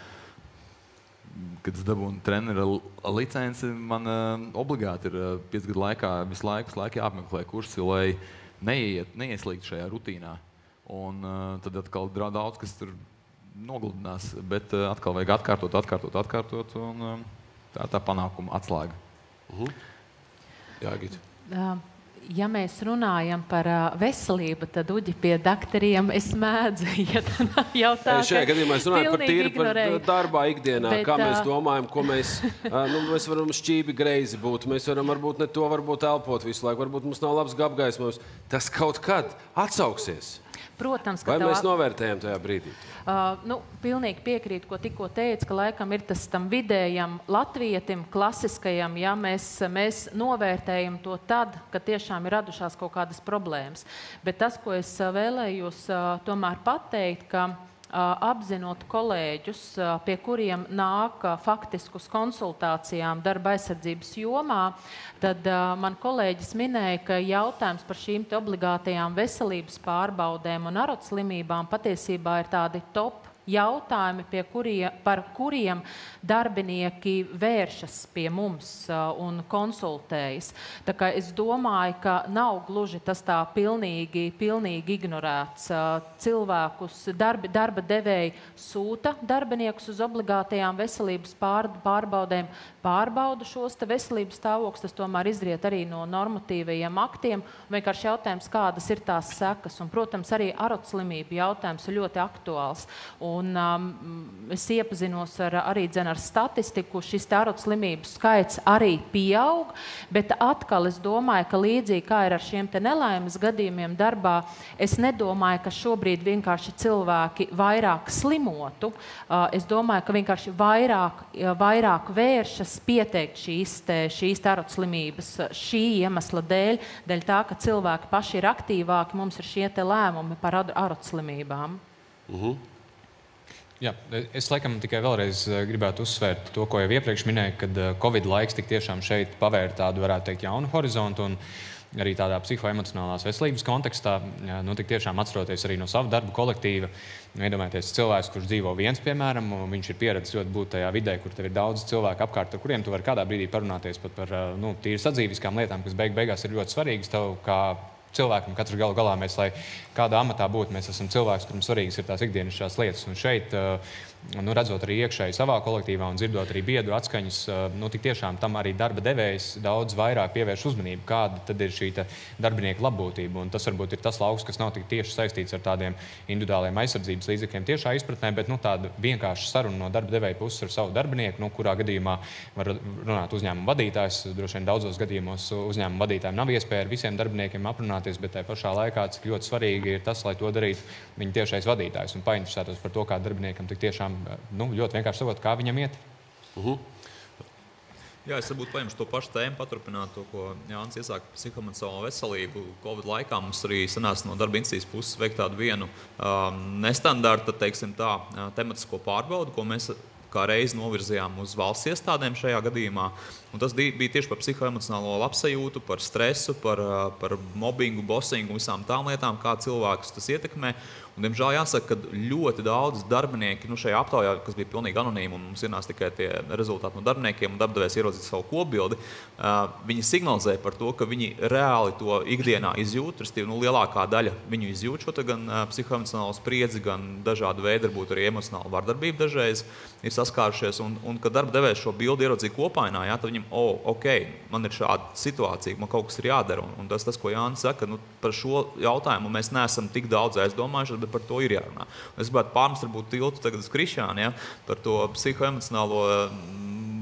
kad es dabūnu trenera licenci, man obligāti ir 5 gadu laikā visu laiku jāapmeklē kursi, lai neieslīgtu šajā rutīnā. Un tad atkal daudz, kas tur nogludinās, bet atkal vajag atkārtot, un tā panākuma atslēga. Jā, Gita. Ja mēs runājam par veselību, tad Uģi pie daktariem es mēdzu jautāt. Šajā gadījumā es runāju par tīri par darbā ikdienā, kā mēs domājam, ko mēs varam šķībi greizi būt, mēs varam varbūt ne to varbūt elpot visu laiku, varbūt mums nav labs apgaismojums. Tas kaut kad atsauksies. Protams, ka vai mēs novērtējam tajā brīdī? Pilnīgi piekrītu, ko tikko teica, ka laikam ir tas tam vidējam latvietim, klasiskajam, ja mēs novērtējam to tad, kad tiešām ir radušās kaut kādas problēmas. Bet tas, ko es vēlējos tomēr pateikt, ka apzinot kolēģus, pie kuriem nāk faktiski uz konsultācijām darba aizsardzības jomā, tad man kolēģis minēja, ka jautājums par šīm obligātajām veselības pārbaudēm un arotslimībām patiesībā ir tādi top jautājumi, par kuriem darbinieki vēršas pie mums un konsultējas. Tā kā es domāju, ka nav gluži tas tā pilnīgi ignorēts. Cilvēkus, darba devēji sūta darbiniekus uz obligātajām veselības pārbaudēm, pārbauda šos veselības stāvokļus, tas tomēr izriet arī no normatīvajiem aktiem. Vienkārši jautājums, kādas ir tās sekas. Un, protams, arī arotslimību jautājums ir ļoti aktuāls. Un es iepazinos arī ar statistiku, šis arotslimību skaits arī pieaug, bet atkal es domāju, ka līdzīgi kā ir ar šiem nelaimes gadījumiem darbā, es nedomāju, ka šobrīd vienkārši cilvēki vairāk slimotu. Es domāju, ka vienkārši vairāk vēršas pieteikt šīs arotslimības šī iemesla dēļ tā, ka cilvēki paši ir aktīvāki, mums ir šie lēmumi par arotslimībām. Jā, es laikam tikai vēlreiz gribētu uzsvērt to, ko jau iepriekš minēju, kad Covid laiks tik tiešām šeit pavēra tādu, varētu teikt, jaunu horizontu un arī tādā psihoemocionālās veselības kontekstā. Nu, tik tiešām atceroties arī no savu darbu kolektīva, iedomājieties cilvēks, kurš dzīvo viens, piemēram, un viņš ir pieredzis ļoti būt tajā vidē, kur tev ir daudz cilvēku apkārt, ar kuriem tu vari kādā brīdī parunāties pat par tīri sadzīviskām lietām, kas beigās ir ļoti svarīgas tev kā cilvēkam. Katrs galu galā mēs, lai kādā amatā būtu, mēs esam cilvēks, kuram svarīgas ir tās ikdienišķās lietas. Un šeit, redzot arī iekšēji savā kolektīvā un dzirdot arī biedru atskaņas, tik tiešām tam arī darba devējs daudz vairāk pievērš uzmanību, kāda tad ir šī darbinieka labbūtība. Un tas varbūt ir tas lauks, kas nav tik tieši saistīts ar tādiem individuāliem aizsardzības līdzekļiem tiešā izpratnē, bet tāda vienkārša saruna no darba devēja puses ar savu darbinieku, kurā gadījumā var runāt uzņēmuma vadītājs. Droši vien daudzos gadījumos uzņēmuma vadītājiem nav iespēja ar visiem darbiniekiem aprunāties, bet tajā pašā laikā, cik ļoti svarīgi ir tas, lai to darītu viņa tiešais vadītājs un painteresētos par to, kā darbiniekam tik tiešām ļoti vienkārši sakot, kā viņam iet. Jā, es varbūt paņemšu to pašu tēmu, paturpināt to, ko Jānis iesāka par psihoemocionālo veselību. Covid laikā mums arī sanāca no darba institūcijas puses veikt tādu vienu nestandarta, teiksim tā, tematisko pārbaudu, ko mēs kā reizi novirzījām uz valsts iestādēm šajā gadījumā. Un tas bija tieši par psihoemocionālo labsajūtu, par stresu, par mobbingu, bosingu, visām tām lietām, kā cilvēkus tas ietekmē. Un, diemžēl jāsaka, ka ļoti daudz darbinieki šajā aptaujā, kas bija pilnīgi anonīmi, un mums ienāca tikai tie rezultāti no darbiniekiem, un darbdevējs ieraudzīja savu kopbildi, viņi signalizēja par to, ka viņi reāli to ikdienā izjūt, respektīvi, lielākā daļa viņu izjūt šo gan psihoemocionālo spriedzi, gan dažādu veidu, varbūt arī emocionālu vardarbību dažreiz ir saskārušies, un kad darbdevējs šo bildi ieraudzīja kopainā, tad viņam, ok, man ir šāda situācija, man kaut kas ir jādara, un tas, ko Jānis saka, par šo jautājumu mēs neesam tik daudz aizdomājuši, bet par to ir jārunā. Es gribētu pārmest varbūt tiltu tagad uz Krišānu, par to psihoemocionālo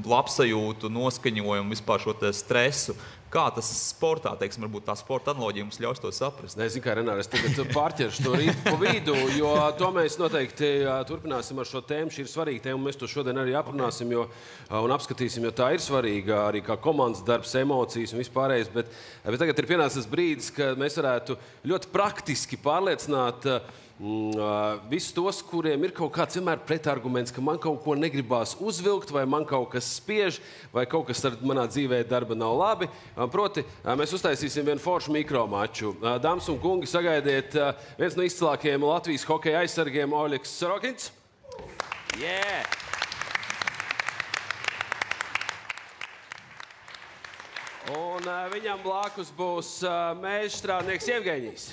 labsajūtu, noskaņojumu, vispār šo stresu. Kā tas sportā, teiksim, varbūt tā sporta analoģija mums ļaus to saprast? Nezinu, kā Renāri, es tagad pārķeršu to rītu pa vidu, jo to mēs noteikti turpināsim ar šo tēmu. Šī ir svarīga tēma, un mēs to šodien arī aprunāsim un apskatīsim, jo tā ir svarīga arī kā komandas darbs, emocijas un vispārējais. Bet tagad ir pienācis brīdis, ka mēs varētu ļoti praktiski pārliecināt visus tos, kuriem ir kaut kāds vienmēr pretarguments, ka man kaut ko negribās uzvilkt, vai man kaut kas spiež, vai kaut kas manā dzīvē darba nav labi. Proti, mēs uztaisīsim vienu foršu mikromaču. Dāmas un kungi, sagaidiet viens no izcilākajiem Latvijas hokeja aizsargiem Oļegs Sorokins. Yeah! Un viņam blakus būs mežstrādnieks Jevgeņijs.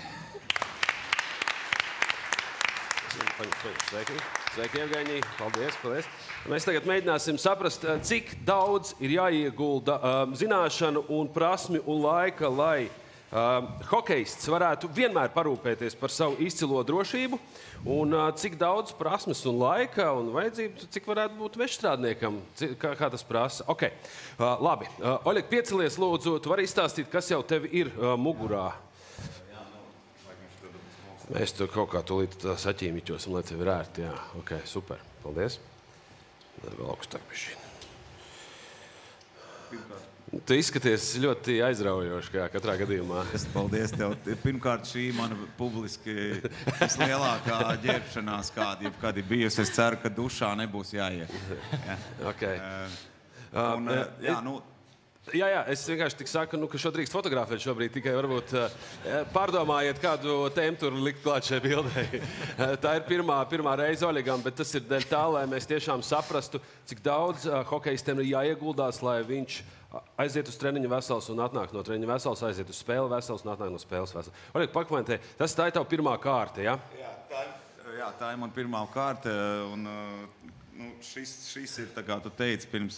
Sveiki, Jevgeņij. Paldies. Mēs tagad mēģināsim saprast, cik daudz ir jāiegulda zināšanu un prasmi un laika, lai hokejists varētu vienmēr parūpēties par savu izcilo drošību, un cik daudz prasmes un laika un vajadzību, cik varētu būt mežstrādniekam, kā tas prasa. Ok, labi. Oļeg, piecelies lūdzu, tu vari izstāstīt, kas jau tev ir mugurā. Mēs tur kaut kā tūlīt saķīmiķosim, lai tev ir ērti. Jā, ok, super. Paldies. Vēl augstāk bišķi. Tu izskaties ļoti aizraujoši, kā katrā gadījumā. Paldies tev. Pirmkārt, šī mana publiski vislielākā ģērbšanās, kāda jebkad ir bijusi. Es ceru, ka dušā nebūs jāiet. Ja. Ok. Jā, es vienkārši tik saku, ka šo drīkst fotografēt šobrīd, tikai varbūt pārdomājiet, kādu tēmu tur likt klāt šai bildei. Tā ir pirmā reize Oļegam, bet tas ir dēļ tā, lai mēs tiešām saprastu, cik daudz hokejistiem ir jāieguldās, lai viņš aiziet uz treniņu vesels un atnāk no treniņa vesels, aiziet uz spēli vesels un atnāk no spēles vesels. Oļeg, pakomentē, tā ir tava pirmā kārta, ja? Jā, tā ir man pirmā kārta, un šis ir, tā kā tu teici, pirms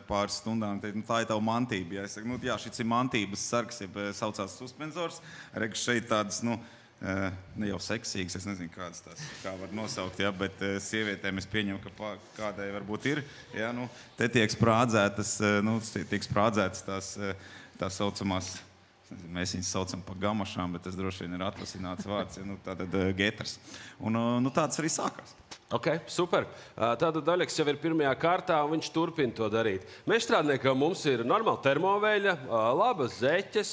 pāris stundām, tā ir tava mantība. Ja? Es saku, šis ir mantības sargs, ja saucās suspensors. Redz, šeit tādas, ne jau seksīgas, es nezinu, kādas tās, kā var nosaukt, ja? Bet sievietēm es pieņemu, ka kādai varbūt ir. Ja? Te tiek sprādzētas, tās saucamās, mēs viņus saucam par gamašām, bet tas droši vien ir atvasināts vārds, ja? Tātad getars. Un tāds arī sākās. Ok, super. Tātad Oļegs jau ir pirmajā kārtā, un viņš turpina to darīt. Mežstrādniekam mums ir normāla termoveļa, labas zeķes.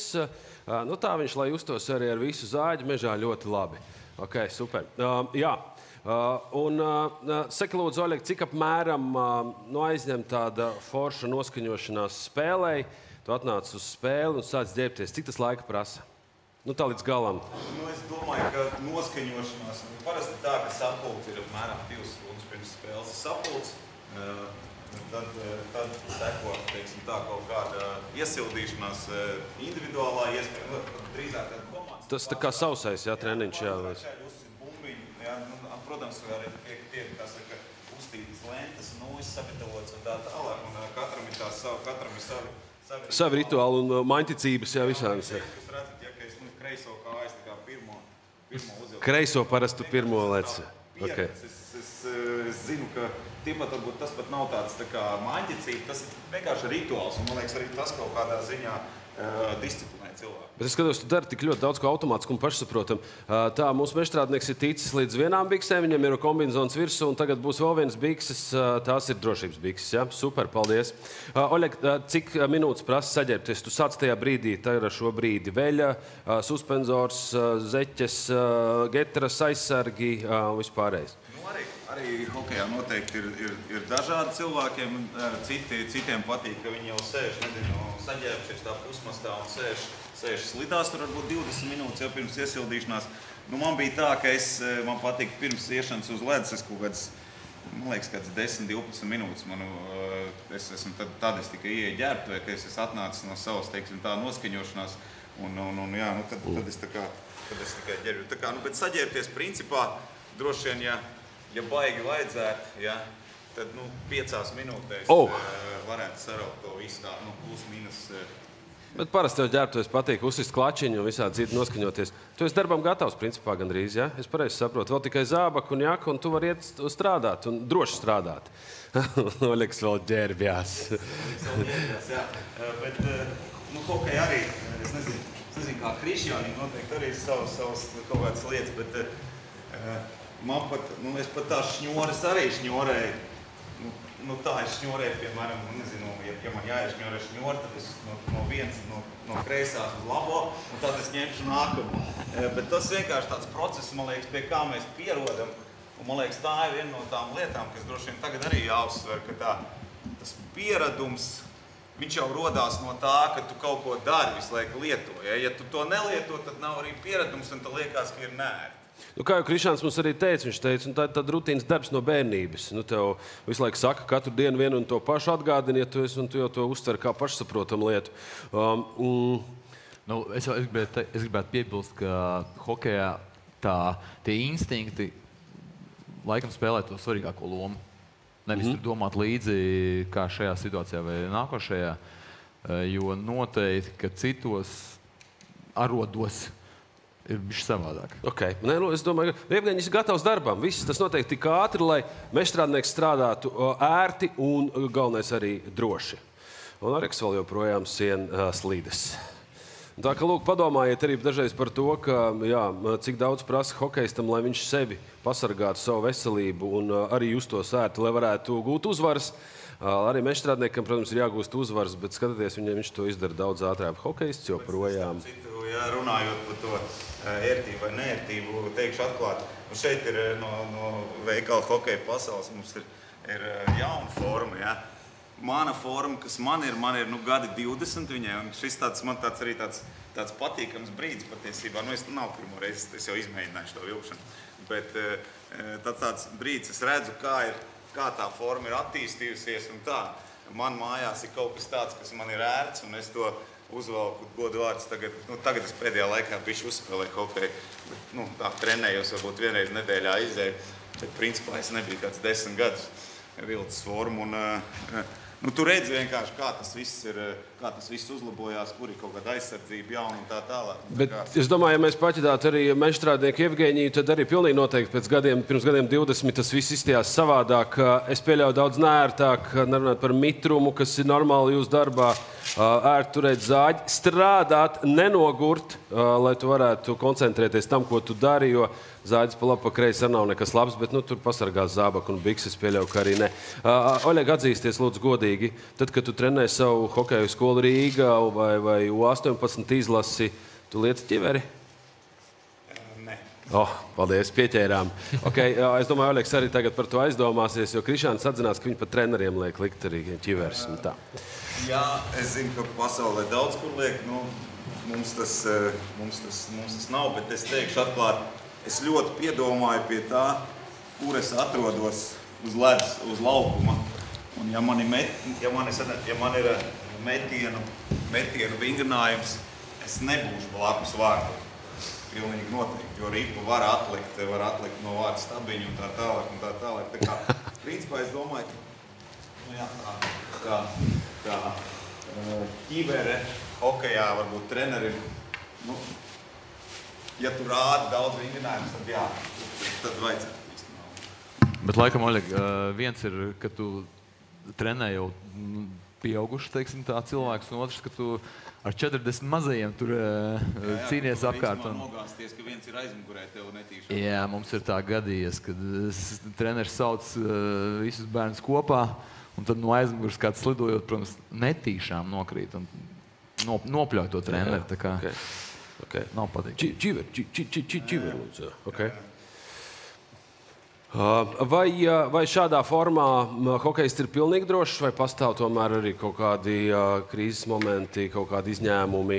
Tā viņš, lai justos arī ar visu zāģi, mežā ļoti labi. Ok, super. Jā. Saka, lūdzu, Oļeg, cik apmēram aizņem tāda forša noskaņošanās spēlei? Tu atnāc uz spēli un sāc ģērbties. Cik tas laika prasa? Tā līdz galam. Es domāju, ka noskaņošanās parasti tā, ka sapulce ir apmēram 2 stundas pirms spēles sapulce. Tad seko, teiksim tā, kaut kāda iesildīšanās individuālā iespēja, drīzāk tāda komandas. Tas tā kā sausais, jā, treniņš, jā. Protams, arī tiek, kā saka, uztītas lentas, nūjas sagatavotas un tā tālāk, un katram ir savi rituāli un maņticības, jā, visādas. Jūs redzat, ja, ka es kreiso kājas, tā kā pirmo uzvilku. Kreiso parasti pirmo lec. Okay. Es zinu, ka tiepat varbūt tas pat nav tāds tā kā maņticība, tas ir vienkārši rituāls, un man liekas arī tas kaut kādā ziņā disciplinē cilvēku. Bet es skatos, tu dari tik ļoti daudz ko automātisku un pašsaprotam. Tā, mūsu mežstrādnieks ir ticis līdz vienām biksēm, viņam ir kombinezons virsū, un tagad būs vēl viens bikses, tās ir drošības bikses, ja? Super, paldies. Oļeg, cik minūtes prasa saģērbties? Tu sāc tajā brīdī, tagad ar šo brīdi veļa, suspenzors, zeķes, getras, aizsargi, vispārējais. Arī hokejā noteikti ir dažādi cilvēkiem, citiem patīk, ka viņi jau sēž, saģērbšies tā pusmastā un sēž slidās, tur varbūt 20 minūtes jau pirms iesildīšanās. Man bija tā, ka man patīk pirms iešanas uz ledus, es kaut kāds, man liekas, kāds 10-12 minūtes, tad es tikai ieeju ģērbtuvē, ka es atnācis no savas, teiksim, tā noskaņošanās, tad es tikai ģērbu. Tā kā, bet saģērbties principā, droši vien, ja baigi vajadzētu, tad 5 minūtēs varētu saraukt to visu tā, plus mīnus. Bet parasti tev ģērbtuves patīk uzsist klačiņu un visādi citu noskaņoties. Tu esi darbam gatavs, principā, gandrīz, ja? Es pareizi saprotu. Vēl tikai zābaku un jaku, un tu vari iet strādāt, un droši strādāt. Oļegs vēl ģērbjās. Jā. Bet, hokej arī, es nezinu, kā Krišjānī noteikti arī savas kaut kādas lietas, bet man pat, es pat tās šņoras arī šņorēju. Tā es šņorēju, piemēram, nezinu, ja man jāiešņorē šņori, tad es no kreisās uz labo, un tad es ņemšu nākamo. Bet tas vienkārši tāds process, man liekas, pie kā mēs pierodam, un man liekas, tā ir viena no tām lietām, kas droši vien tagad arī jāuzsver, ka tas pieradums, viņš jau rodās no tā, ka tu kaut ko dari visu laiku lieto. Ja tu to nelieto, tad nav arī pieradums, un tad liekas, ka ir nērti. Kā jau Krišāns mums arī teica, viņš teica, un tā ir tāda rutīnas darbs no bērnības. Tev visu laiku saka, katru dienu vienu un to pašu atgādini, ja tu esi, un tu jau to uztver kā pašsaprotamu lietu. Es gribētu piebilst, ka hokejā tie instinkti laikam spēlē to svarīgāko lomu. Nevis tur domāt līdzi, kā šajā situācijā vai nākošajā, jo noteikti, ka citos arodos ir bišķi savādāk. Okay. Es domāju, ka Evgeņis ir gatavs darbam. Viss tas notiek tik ātri, lai mežstrādnieks strādātu ērti un galvenais arī droši. Un Areks vēl joprojām slīdes. Tā kā lūk, padomājiet arī dažreiz par to, ka, cik daudz prasa hokejistam, lai viņš sevi pasargātu savu veselību un arī justos ērti, lai varētu gūt uzvaras. Arī mežstrādniekam, protams, ir jāgūst uzvaras, bet skatoties, viņš to izdara daudz ātrāk. Hokejists joprojām. Runājot par to ērtību vai neērtību, teikšu atklāt. Šeit ir no veikala hokeja pasaules, mums ir jauna forma. Ja? Mana forma, kas man ir gadi 20 viņai, un šis man arī tāds patīkams brīdis patiesībā. Es nav pirmo reizi, es jau izmēģināšu to vilkšanu, bet tāds brīdis, es redzu, kā tā forma ir attīstījusies un tā. Man mājās ir kaut kas tāds, kas man ir ērts, un es to uzvalku godu vārds. Tagad es pēdējā laikā bišķi uzspēlēju hokeju. Tā trenējos, varbūt vienreiz nedēļā izēju, bet principā es nebiju kāds 10 gadus vilcis formu. Tu redzi vienkārši, kā tas viss uzlabojās, kur ir kaut kāda aizsardzība jauna un tā tālāk. Bet es domāju, ja mēs paķidātu arī mežstrādnieku Evgeņiju, tad arī pilnīgi noteikti pirms gadiem 20 tas viss izstījās savādāk. Es pieļauju daudz neērtāk, nerunāt par mitrumu, kas ir normāli jūsu darbā. Ērti turēt zāģi, strādāt, nenogurt, lai tu varētu koncentrēties tam, ko tu dari, jo zāģis pa labi, pa kreisi arī nav nekas labs, bet tur pasargās zābaku un bikses, pieļauju, ka arī ne. Oļeg, atzīsties lūdzu godīgi, tad, kad tu trenēji savu hokeju skolu Rīgā vai U18 izlasi, tu liec ķiveri? Paldies, pieķērām. Okay, es domāju, Oļegs arī tagad par to aizdomāsies, jo Krišāns atzinās, ka viņi pat treneriem liek likt arī ķiveres. Jā, es zinu, ka pasaulē daudz kur liek. Mums tas nav, bet es teikšu atklāt, es ļoti piedomāju pie tā, kur es atrodos uz ledus, uz laukuma. Un ja man ir metienu vingrinājums, es nebūšu blakus vārdu. Pilnīgi noteikti, jo ripu var atlikt no vārda stabiņu un tā tālāk. Tā kā, principā, es domāju, ka ķivere, hokejā, varbūt treneri, ja tu rādi daudz vingrinājumus, tad vajadzētu īstenībā. Bet laikam, Oļeg, viens ir, ka tu trenē jau pieauguši, teiksim, tā cilvēks, un otrs, ka tu ar 40 mazajiem tur cīnies apkārt. Jā, nogāsties, ka viens ir aizmugurē tev netīšām. Jā, mums ir tā gadījies, kad treneris sauc visus bērnus kopā, un tad no aizmuguras kāds slidojot, protams, netīšām nokrīt un nopļauj to treneri. Tā kā nav patīk. Čiver, lūdzu. Okay. Vai šādā formā hokejs ir pilnīgi drošs, vai pastāv tomēr arī kaut kādi krīzes momenti, kaut kādi izņēmumi?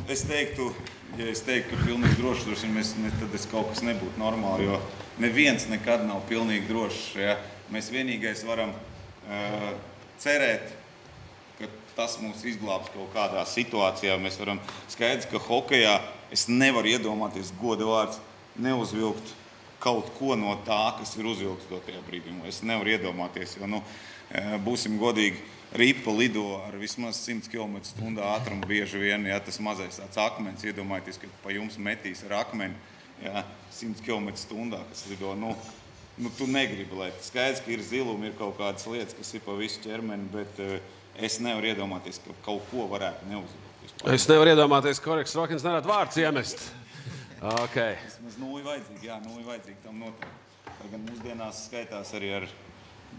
Es teiktu, ka pilnīgi drošs, tad kaut kas nebūtu normāli, jo neviens nekad nav pilnīgi drošs. Ja? Mēs vienīgais varam cerēt, ka tas mūs izglābs kaut kādā situācijā. Mēs varam skaidrs, ka hokejā es nevaru iedomāties goda vārds neuzvilkt kaut ko no tā, kas ir uzvilkts dotajā brīdī. Es nevaru iedomāties, jo, būsim godīgi, ripa lido ar vismaz 100 km/h ātrumu bieži vien, ja tas mazais tāds akmens, iedomājieties, ka pa jums metīs ar akmeni, ja, 100 km/h, kas lido, tu negribi, lai skaidrs, ka ir zilumi, ir kaut kādas lietas, kas ir pa visu ķermeni, bet es nevaru iedomāties, ka kaut ko varētu neuzvilkt. Es nevaru iedomāties, ka Oļegs Rokins nevarētu vārds iemest. Okay. Vismaz vajadzīgi tam notiek. Gan mūsdienās skaitās arī ar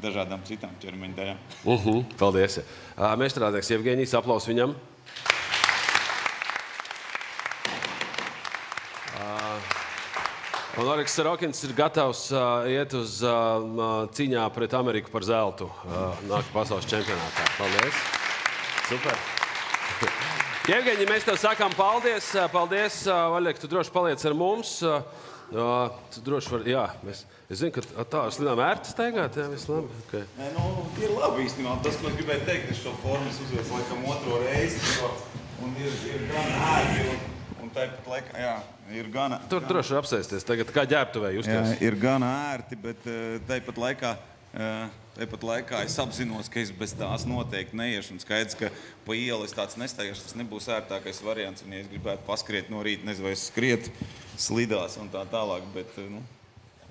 dažādām citām ķermeņa daļām. Paldies. Mežstrādnieks Jevgeņijs, aplaus viņam. Un Oļegs Rokins ir gatavs iet uz cīņā pret Ameriku par zeltu nāk pasaules čempionātā. Paldies. Super. Jevgeņi, mēs tev sakām paldies. Paldies, Oļeg, tu droši paliec ar mums. Tu droši var, es zinu, ka tā slidām ērti staigāt, viss labi. Okay. Ir labi īstenībā. Tas, ko es gribēju teikt, es šo formas uzveicu laikam otro reizi, un ir gan ērti, un tāpat laikā, ir gan... Tur droši var apsēsties tagad, kā ģērbtuvē justies. Jā, ir gan ērti, bet tāpat laikā es apzinos, ka es bez tās noteikti neiešu. Un skaidrs, ka pa ielu es tāds nestaigāšu, tas nebūs ērtākais variants. Un, ja es gribētu paskriet no rīta, nezinu, vai es skriet slidās un tā tālāk. Bet,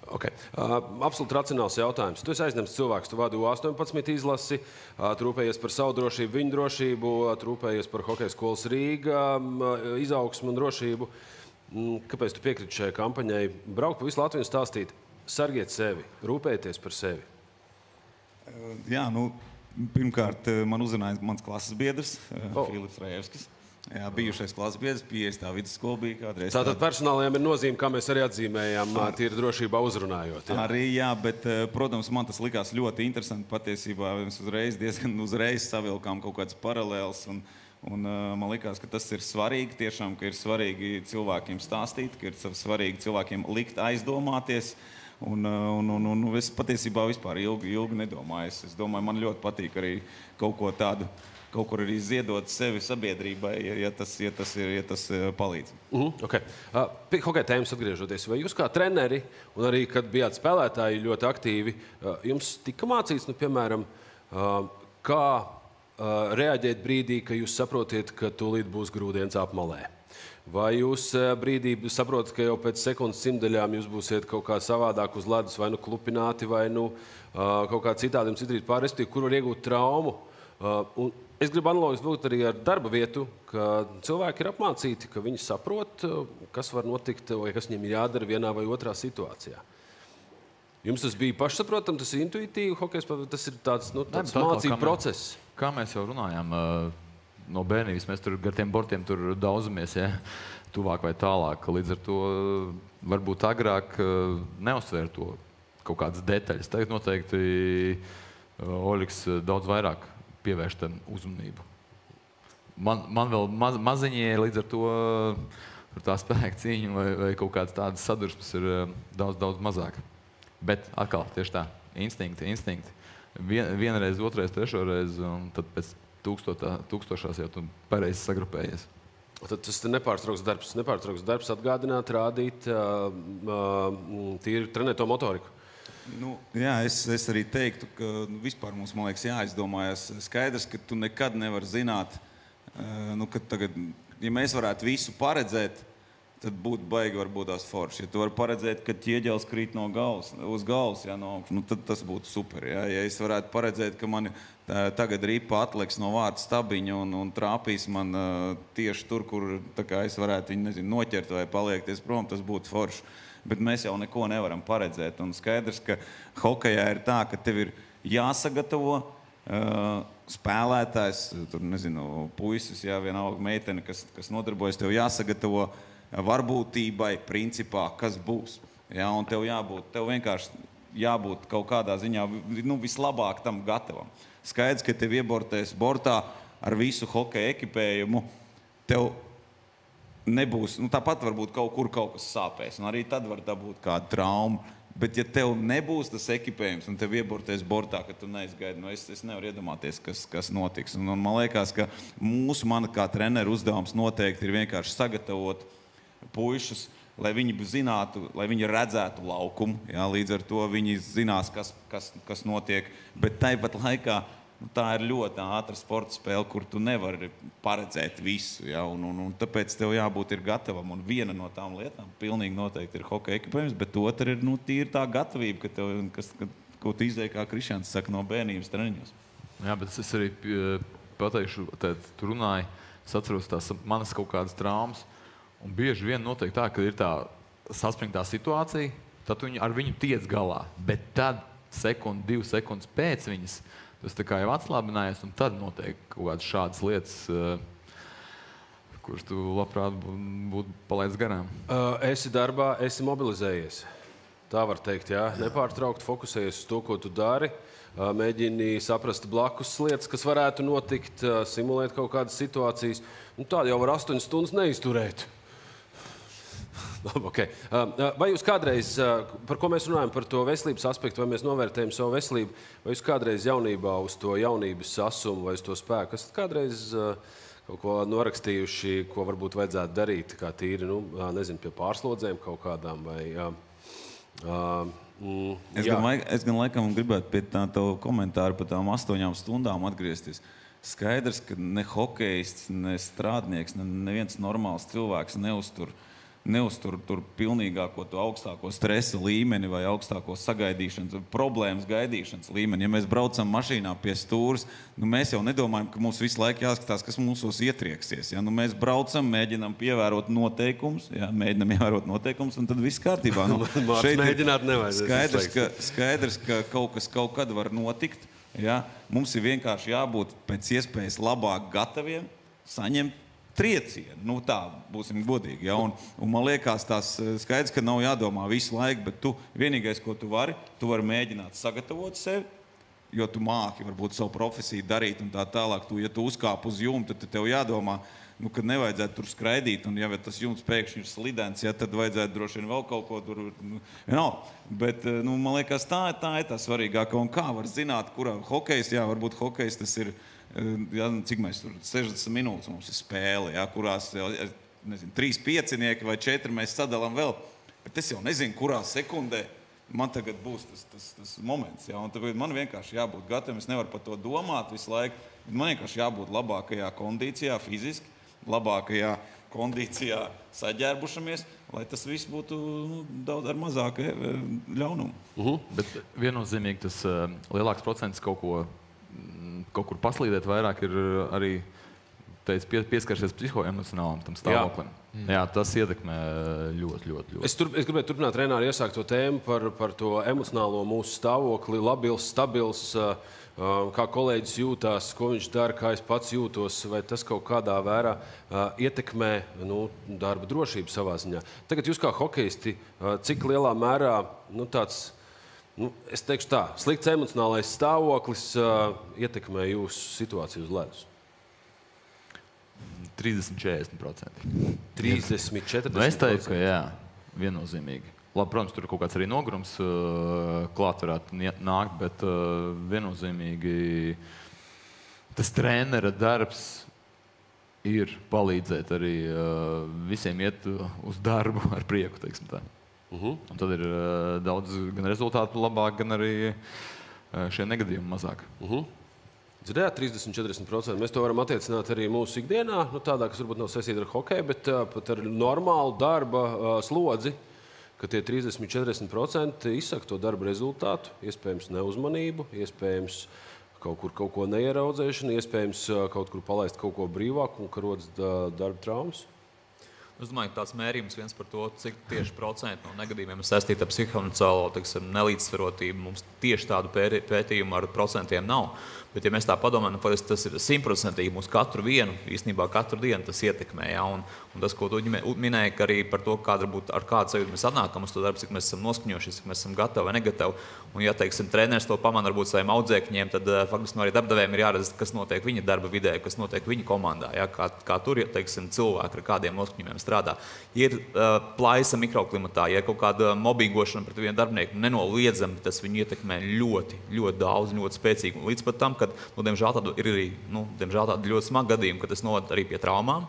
Okay. Absolūti racionāls jautājums. Tu esi aizņemts cilvēks, tu vadi U18 izlasi, tu rūpējies par savu drošību, viņu drošību, tu rūpējies par Hokeja skolas Rīga izaugsmu un drošību. Kāpēc tu piekriti šajai kampaņai? Braukt pa visu Latviju un stāstīt, sargiet sevi, rūpējieties par sevi. Jā, pirmkārt, man uzrunāja mans klases biedrs, Filips Rajevskis. Jā, bijušais klases biedrs, 50. vidusskola bija kādreiz. Tātad personālajiem ir nozīme, kā mēs arī atzīmējām, tīri drošībā uzrunājot. Jā? Arī, jā, bet, protams, man tas likās ļoti interesanti patiesībā. Mēs diezgan uzreiz savilkām kaut kādas paralēlas, un man likās, ka tas ir svarīgi, tiešām, ka ir svarīgi cilvēkiem stāstīt, ka ir svarīgi cilvēkiem likt aizdomāties. Un es patiesībā vispār ilgi nedomāju. Es domāju, man ļoti patīk arī kaut ko tādu, kaut kur arī ziedot sevi sabiedrībai, ja tas palīdz. Okay. Pie hokeja tēmas atgriežoties, vai jūs kā treneri, un arī, kad bijāt spēlētāji ļoti aktīvi, jums tika mācīts, piemēram, kā reaģēt brīdī, ka jūs saprotiet, ka tūlīt būs grūdienis apmalē? Vai jūs brīdī saprotat, ka jau pēc sekundes simtdaļām jūs būsiet kaut kā savādāk uz ledus, vai klupināti, vai kaut kā citādi jums izdarīt pāri, respektīvi, kur var iegūt traumu? Un es gribu analoģiski būt arī ar darba vietu, ka cilvēki ir apmācīti, ka viņi saprot, kas var notikt, vai kas viņiem ir jādara vienā vai otrā situācijā. Jums tas bija pašsaprotam, tas ir intuitīvi, hokejs, tas ir tāds mācību process. Kā mēs jau runājām, no bērnības mēs tur gar tiem bortiem tur daudzamies, ja, tuvāk vai tālāk. Līdz ar to varbūt agrāk neuzsvēr to kaut kādas detaļas. Tagad noteikti Oļiks daudz vairāk pievērš tam uzmanību. Man vēl maziņie, līdz ar to tā spēka cīņa vai kaut kādas tādas sadursmes ir daudz mazāk. Bet atkal, tieši tā, instinkti. Vienreiz, otrais, trešoreiz, un tad pēc tūkstošās jau tu pareizi sagrupējies. Tad tas nepārtraukts darbs atgādināt, rādīt, tīri trenēt to motoriku. Jā, es arī teiktu, ka vispār mums, man liekas, jāizdomājas skaidrs, ka tu nekad nevar zināt, ka tagad, ja mēs varētu visu paredzēt, tad būtu baigi varbūt tās forši. Ja tu vari paredzēt, ka ķieģelis krīt no galvas, uz galvas, ja, no augšas, tad tas būtu super. Ja, ja es varētu paredzēt, ka mani tagad ripa atliks no vārta stabiņa un trāpīs man tieši tur, kur es varētu viņu, noķert vai paliekties prom, tas būtu forši. Bet mēs jau neko nevaram paredzēt. Un skaidrs, ka hokejā ir tā, ka tev ir jāsagatavo spēlētājs, tur, puisis, jā, vienalga meitene, kas nodarbojas, tev jāsagatavo varbūtībai, principā, kas būs. Ja, un tev vienkārši jābūt kaut kādā ziņā vislabāk tam gatavam. Skaidrs, ka tev iebortēs bortā ar visu hokeja ekipējumu, tev nebūs, tāpat varbūt kaut kur kaut kas sāpēs, un arī tad var dabūt kādu traumu. Bet ja tev nebūs tas ekipējums un tev iebortēs bortā, ka tu neizgaidi, es nevaru iedomāties, kas notiks. Un man liekas, ka man kā treneru uzdevums noteikti ir vienkārši sagatavot puišus, lai viņi zinātu, lai viņi redzētu laukumu. Ja, līdz ar to viņi zinās, kas notiek. Bet tāpat laikā tā ir ļoti ātra sporta spēle, kur tu nevari paredzēt visu. Ja, un tāpēc tev jābūt ir gatavam. Un viena no tām lietām pilnīgi noteikti ir hokeja ekipējums, bet otra ir tīri tā gatavība, ko tu izdeji, kā Krišjāns saka, no bērnības treniņos. Jā, bet es arī pateikšu, tu runāji, es atceros tās manas kaut kādas traumas. Un bieži vien notiek tā, ka ir tā saspringtā situācija, tad tu ar viņu tiec galā. Bet tad 1-2 sekundes pēc viņas, tas tā kā jau atslābinājies, un tad notiek kaut kādas šādas lietas, kuras tu labprāt būtu palaidis garām. Esi darbā, esi mobilizējies. Tā var teikt, jā. Nepārtraukt fokusējies uz to, ko tu dari. Mēģini saprast blakus lietas, kas varētu notikt, simulēt kaut kādas situācijas. Tāda jau var 8 stundas neizturēt. Okay. Vai jūs kādreiz, par ko mēs runājam, par to veselības aspektu, vai mēs novērtējam savu veselību, vai jūs kādreiz jaunībā uz to jaunības asumu vai uz to spēku, esat kādreiz kaut ko norakstījuši, ko varbūt vajadzētu darīt, kā tīri, pie pārslodzēm kaut kādām vai... Es gan laikam gribētu pie tā tavu komentāru par tām 8 stundām atgriezties. Skaidrs, ka ne hokejists, ne strādnieks, neviens normāls cilvēks neuztur tur pilnīgāko to augstāko stresa līmeni vai augstāko sagaidīšanas, problēmas gaidīšanas līmeni. Ja mēs braucam mašīnā pie stūres, mēs jau nedomājam, ka mums visu laiku jāskatās, kas mūsos ietrieksies. Ja? Mēs braucam, mēģinām ievērot noteikumus, un tad viss kārtībā. Šeit mēģināt nevajag. Skaidrs, ka kaut kas kaut kad var notikt. Ja? Mums ir vienkārši jābūt pēc iespējas labāk gataviem saņemt triecienu. Tā, būsim godīgi. Ja? Un man liekas, tās skaidrs, ka nav jādomā visu laiku, bet vienīgais, ko tu vari mēģināt sagatavot sevi, jo tu māki varbūt savu profesiju darīt un tā tālāk. Ja tu uzkāp uz jumta, tad tev jādomā, ka nevajadzētu tur skraidīt, un ja tas jumts pēkšņi ir slidens, ja, tad vajadzētu droši vien vēl kaut ko tur. Bet man liekas, tā ir tā svarīgākā. Un kā var zināt, kurā hokejs, varbūt hokejs tas ir, cik mēs tur 60 minūtes mums ir spēle, kurās 3 piecinieki vai 4 mēs sadalām vēl. Bet es jau nezinu, kurā sekundē man tagad būs tas moments. Un tāpēc man vienkārši jābūt gatavam. Es nevaru par to domāt visu laiku. Man vienkārši jābūt labākajā kondīcijā fiziski, labākajā kondīcijā saģērbušamies, lai tas viss būtu daudz ar mazāku ļaunumu. Bet viennozīmīgi tas lielāks procents kaut kur paslīdēt vairāk ir arī teici, pieskarsies psihoemocionālam tam stāvoklim. Jā, tas ietekmē ļoti. Es gribētu turpināt, Renāri, iesākt to tēmu par to emocionālo mūsu stāvokli, labils, stabils, kā kolēģis jūtās, ko viņš dara, kā es pats jūtos, vai tas kaut kādā vērā ietekmē darba drošību savā ziņā. Tagad jūs kā hokejisti, cik lielā mērā tāds, es teikšu tā, slikts emocionālais stāvoklis ietekmē jūsu situāciju uz ledus? 30-40%. 30-40%? Es teiktu, ka jā, viennozīmīgi. Labi, protams, tur kaut kāds arī nogurums klāt varētu nākt, bet viennozīmīgi tas trenera darbs ir palīdzēt arī visiem iet uz darbu ar prieku, teiksim tā. Un tad ir daudz gan rezultātu labāk, gan arī šie negadījumi mazāk. Dzirdējāt, 30-40%. Mēs to varam attiecināt arī mūsu ikdienā, tādā, kas varbūt nav saistīta ar hokeju, bet pat ar normālu darba slodzi, ka tie 30-40% izsaka to darba rezultātu, iespējams neuzmanību, iespējams kaut ko neieraudzēšanu, iespējams kaut kur palaist kaut ko brīvāku un ka rodas darba traumas. Es domāju, ka tāds mērījums viens par to, cik tieši procenti no negadījumiem ir saistīti ar psihoemocionālo nelīdzsvarotību. Mums tieši tādu pētījumu ar procentiem nav. Bet, ja mēs tā padomājam, tas ir 100%. Mums katru vienu, īstenībā katru dienu tas ietekmē. Ja? Un tas, ko tu minēji, ka arī par to, ar kādu sajūtu mēs atnākam uz to darbu, cik mēs esam noskaņojušies, cik mēs esam gatavi vai negatavi. Un, ja treneris to pamana varbūt saviem audzēkņiem, tad faktiski arī darbdevējiem ir jāredz, kas notiek viņa darba vidē, kas notiek viņa komandā. Ja? Kā tur cilvēki ar kādiem noskaņojumiem strādā. Ja ir plaisa mikroklimatā, ja ir kaut kāda mobbingošana pret vienu darbinieku, nenoliedzami tas viņu ietekmē ļoti, ļoti daudz, ļoti spēcīgi. Un līdz pat tam, kad, diemžēl ir arī tādi ļoti smagi gadījumi, ka tas noved arī pie traumām,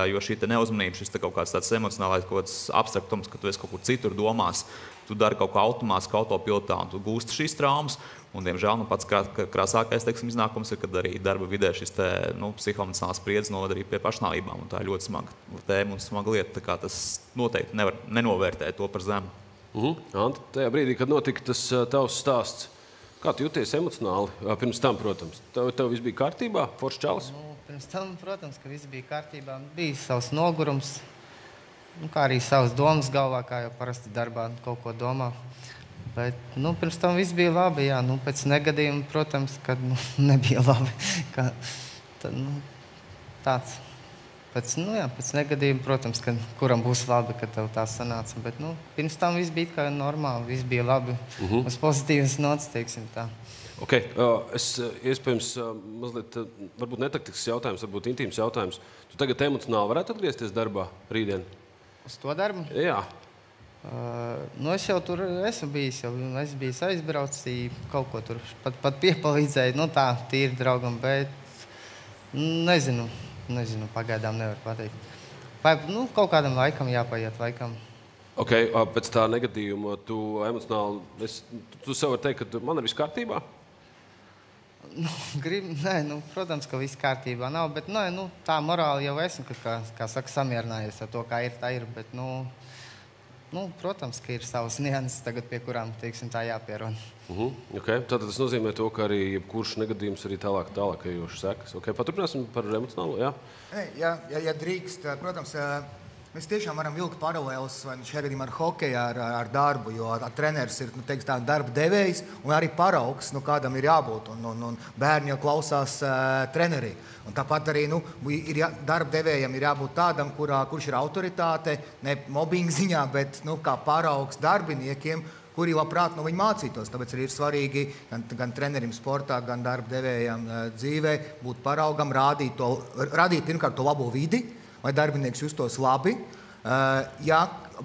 jo šī neuzmanība, šis kaut kāds tāds emocionālais kaut kāds abstraktums, ka tu esi kaut kur citur domās, tu dari kaut kā automātiski autopilotā un tu gūsti šīs traumas. Un, diemžēl, pats krāsākais iznākums ir, kad arī darba vidē šis psihoemocionālās spriedzes noved arī pie pašnāvībām. Un tā ir ļoti smaga tēma un smaga lieta. Tā kā tas noteikti nevar nenovērtēt to par zemu. Anta, tajā brīdī, kad notika tas tavs stāsts, kā tu jūties emocionāli? Pirms tam, protams. Tev viss bija kārtībā? Foršs čalis? Pirms tam, protams, ka viss bija kārtībā. Bija savs nogurums, kā arī savas domas galvā, kā jau parasti darbā kaut ko domā. Bet, pirms tam viss bija labi, jā. Pēc negadījuma, protams, kad nebija labi. Tāds. Pēc negadījuma, protams, kad kuram būs labi, kad tev tā sanāca. Bet, pirms tam viss bija kā normāli, viss bija labi. Uz pozitīvas nots, teiksim tā. Ok, es iespējams mazliet, varbūt netaktisks jautājums, varbūt intīms jautājums. Tu tagad emocionāli varētu atgriezties darbā rītdien? Uz to darbu? Jā. Es jau tur esmu bijis, es biju aizbraucis, kaut ko tur pat piepalīdzēju, tā, tīri draugam, bet nezinu, pagaidām nevaru pateikt. Vai, kaut kādam laikam jāpaiet laikam. Ok, pēc tā negadījuma tu emocionāli, tu sev vari teikt, ka man ir viss kārtībā? Protams, ka viss kārtībā nav, bet tā morāli jau esmu, kā saka, samierinājies ar to, kā ir, tā ir, bet, protams, ka ir savas nianses tagad, pie kurām, teiksim, tā jāpierod. Okay. Tātad tas nozīmē to, ka arī jebkurš negadījums arī tālāk ejošas sekas. Okay. Paturpināsim par emocionālo, jā? Ja drīkst, protams, mēs tiešām varam vilkt paralēlus šajā gadījumā ar hokeju, ar darbu, jo treneris ir darba devējs un arī paraugs, kādam ir jābūt. Un bērni jau klausās trenerī. Un tāpat arī darba devējam ir jābūt tādam, kurš ir autoritāte, ne mobbinga ziņā, bet kā paraugs darbiniekiem, kuri labprāt no viņa mācītos. Tāpēc arī ir svarīgi gan trenerim sportā, gan darba devējam dzīvē būt paraugam, radīt pirmkārt to labo vidi, lai darbinieks justos labi.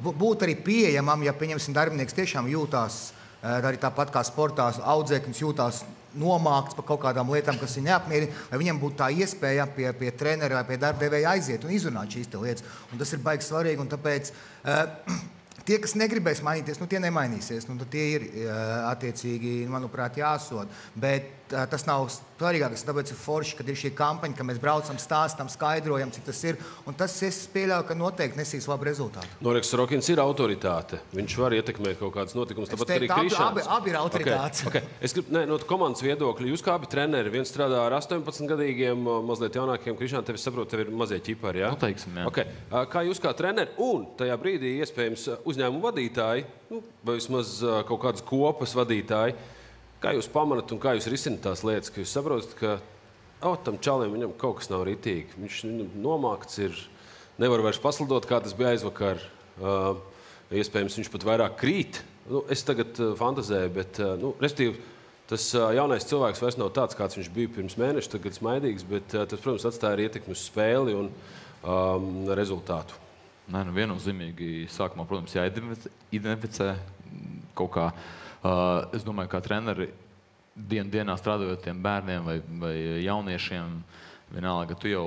Būt arī pieejamam, ja, pieņemsim, darbinieks tiešām jūtās, arī tāpat kā sportā, audzēknis jūtās nomākts par kaut kādām lietām, kas ir neapmierina, lai viņam būtu tā iespēja pie trenera vai pie darba devēja aiziet un izrunāt šīs lietas. Un tas ir baigi svarīgi, un tāpēc tie, kas negribēs mainīties, tie nemainīsies. Tie ir attiecīgi, manuprāt, jāsod. Bet tas nav svarīgākais, tāpēc ir forši, kad ir šī kampaņa, ka mēs braucam, stāstam, skaidrojam, cik tas ir. Un tas es pieļauju, ka noteikti nesīs labu rezultātu. Noreks Rokins ir autoritāte. Viņš var ietekmēt kaut kādas notikumus. Tāpat arī Krišāns. Abi ir autoritātes. Okay. Es gribu, no komandas viedokļa, jūs kā abi treneri, viens strādā ar 18-gadīgiem, mazliet jaunākiem. Krišāns, tev saprot, tev ir mazie ķipari, jā? Nu, teiksim, jā. Okay. Kā jūs kā treneri un tajā brīdī iespējams uzņēmumu vadītāji, vai vismaz kaut kādas kopas vadītāji, kā jūs pamanat un kā jūs risināt tās lietas, ka jūs saprotat, ka tam čalim viņam kaut kas nav ritīgi. Viņš nomākts ir, nevar vairs paslidot, kā tas bija aizvakar. Iespējams, viņš pat vairāk krīt. Es tagad fantazēju, bet, respektīvi, tas jaunais cilvēks vairs nav tāds, kāds viņš bija pirms mēneša, tagad smaidīgs, bet tas, protams, atstāja arī ietekmi uz spēli un rezultātu. Nē, viennozīmīgi sākumā, protams, jāidentificē kaut kā. Es domāju, kā treneri dienā strādājot tiem bērniem vai jauniešiem, vienalga, tu jau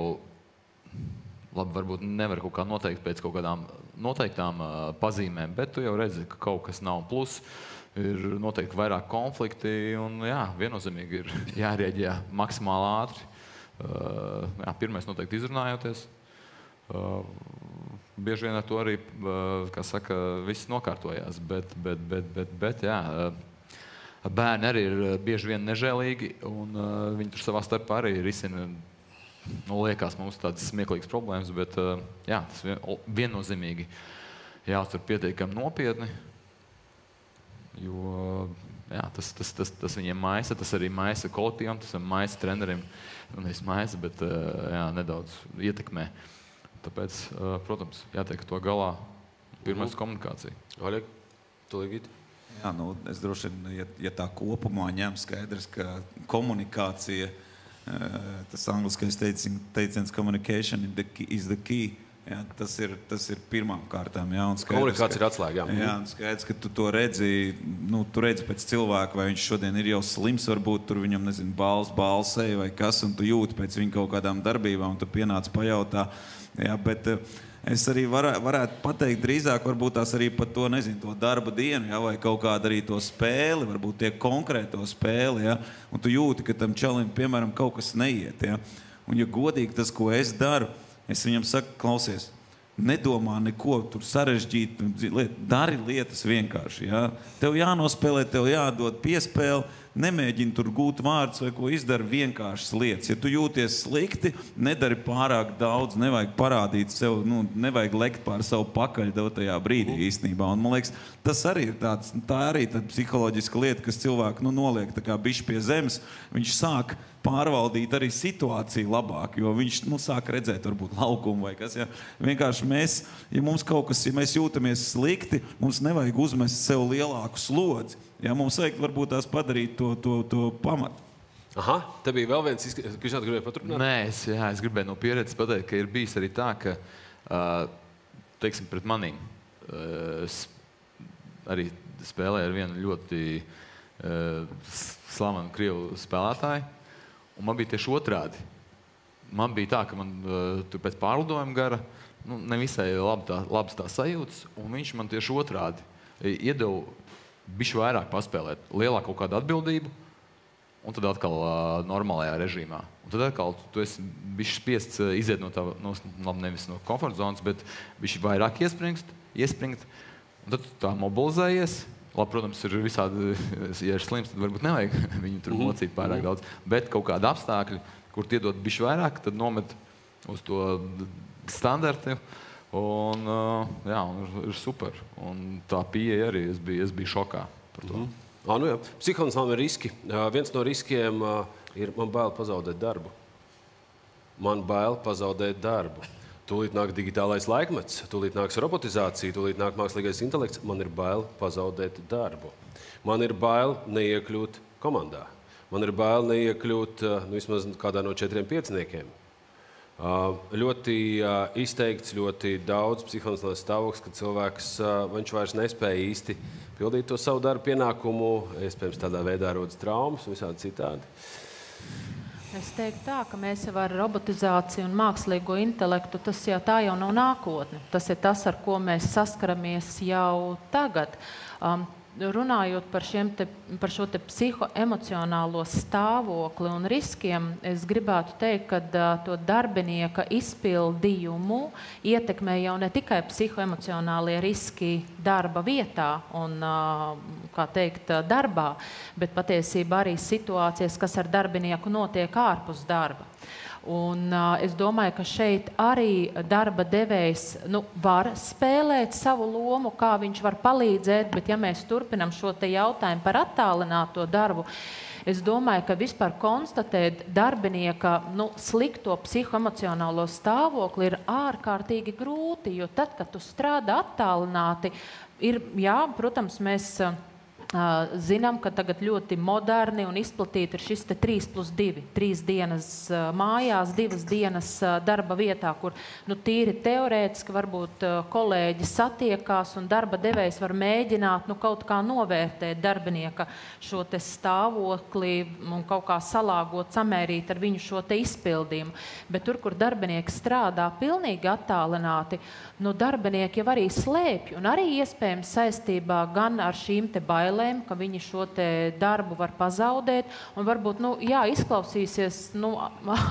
labi, varbūt nevar kaut kā noteikt pēc kaut kādām noteiktām pazīmēm, bet tu jau redzi, ka kaut kas nav plus, ir noteikti vairāk konflikti un jā, viennozīmīgi ir jārēģē maksimāli ātri. Pirmais noteikti izrunājoties. Bieži vien ar to arī, kā saka, viss nokārtojās, bet jā, bērni arī ir bieži vien nežēlīgi, un viņi tur savā starpā arī risina, liekas mums tādas smieklīgas problēmas, bet jā, tas viennozīmīgi jāuztver pietiekami nopietni, jo jā, tas viņiem maisa, tas arī maisa kolektīvam, tas maisa treneriem, nevis maisa, bet jā, nedaudz ietekmē. Tāpēc, protams, jātiek to galā. Pirmais komunikācija. Oļeg, tu līgīt? Jā, es droši vien, ja tā kopumā ņem skaidrs, ka komunikācija, tas angliskais teiciens communication is the key. Jā, tas ir pirmām kārtām. Jā, komunikācija ir atslēga. Jā, un skaidrs, ka tu to redzi, tu redzi pēc cilvēka, vai viņš šodien ir jau slims, varbūt tur viņam, nezinu, balsēja vai kas, un tu jūti pēc viņa kaut kādām darbībām, un tu pienāc pajautā. Jā, bet es arī varētu pateikt drīzāk varbūt tās arī par to, nezinu, to darba dienu, jā, vai kaut kādu arī to spēli, varbūt tie konkrēto spēli, jā, un tu jūti, ka tam čalim, piemēram, kaut kas neiet, jā. Un ja godīgi tas, ko es daru, es viņam saku, klausies, nedomā neko tur sarežģīt, dari lietas vienkārši, jā. Tev jānospēlē, tev jādod piespēli, nemēģini tur gūt vārdus vai ko izdara vienkāršas lietas. Ja tu jūties slikti, nedari pārāk daudz, nevajag parādīt sev, nevajag lekt pār savu pakaļ tajā brīdī īstenībā. Un man liekas, tas arī ir tā arī tāda psiholoģiska lieta, kas cilvēku noliek tā kā bišķi pie zemes. Viņš sāk pārvaldīt arī situāciju labāk, jo viņš sāk redzēt varbūt laukumu vai kas. Ja. Vienkārši mēs, ja mums kaut kas, ja mēs jūtamies slikti, mums nevajag uzmest sev lielāku slodzi. Ja, mums vajag varbūt tās padarīt to pamatu. Aha, te bija vēl viens, Krišāns gribēja paturpināt? Nē, es gribēju no pieredzes pateikt, ka ir bijis arī tā, ka, teiksim, pret manīm arī spēlēja ar vienu ļoti slavenu krievu spēlētāju, un man bija tieši otrādi. Man bija tā, ka man tur pēc pārlidojuma gara, nevisai labas tā sajūtas, un viņš man tieši otrādi iedeva bišķi vairāk paspēlēt, lielāk kaut kādu atbildību, un tad atkal normālajā režīmā. Un tad atkal tu esi bišķi spiests iziet no tā, nevis no komforta zonas, bet bišķi vairāk iespringt, un tad tā mobilizējies. Labi, protams, ir visādi, ja ir slims, tad varbūt nevajag viņu tur mocīt pārāk daudz, bet kaut kādi apstākļi, kur iedod bišķi vairāk, tad nomet uz to standartu. Un, jā, ir super. Un tā pieeja arī, es biju šokā par to. Jā. Psiholoģiski ir riski. Viens no riskiem ir, man bail pazaudēt darbu. Tūlīt nāk digitālais laikmets, tūlīt nāks robotizācija, tūlīt nāk mākslīgais intelekts. Man ir bail pazaudēt darbu. Man ir bail neiekļūt komandā. Man ir bail neiekļūt vismaz kādā no 4 pieciniekiem. Ļoti izteikts, ļoti daudz psiholoģiskais stāvoklis, ka cilvēks viņš vairs nespēja īsti pildīt to savu darbu pienākumu, iespējams tādā veidā rodas traumas un visādi citādi. Es teiktu tā, ka mēs jau ar robotizāciju un mākslīgo intelektu, tā jau nav nākotne. Tas ir tas, ar ko mēs saskaramies jau tagad. runājot par šo te psihoemocionālo stāvokli un riskiem, es gribētu teikt, ka to darbinieka izpildījumu ietekmē jau ne tikai psihoemocionālie riski darba vietā un, kā teikt, darbā, bet patiesībā arī situācijas, kas ar darbinieku notiek ārpus darba. Un, es domāju, ka šeit arī darba devējs var spēlēt savu lomu, kā viņš var palīdzēt, bet ja mēs turpinam šo te jautājumu par attālināto darbu, es domāju, ka vispār konstatēt darbinieka slikto psihoemocionālo stāvokli ir ārkārtīgi grūti, jo tad, kad tu strādā attālināti, protams, mēs zinām, ka tagad ļoti moderni un izplatīti ir šis 3+2, 3 dienas mājās, 2 dienas darba vietā, kur tīri teorētiski varbūt kolēģi satiekās un darba devējs var mēģināt kaut kā novērtēt darbinieka šo te stāvokli un kaut kā salāgot, samērīt ar viņu šo te izpildījumu. Bet tur, kur darbinieki strādā pilnīgi attālināti, darbinieki jau arī slēpj un arī iespējams saistībā gan ar šīm te bailēm, ka viņi šo te darbu var pazaudēt, un varbūt, izklausīsies,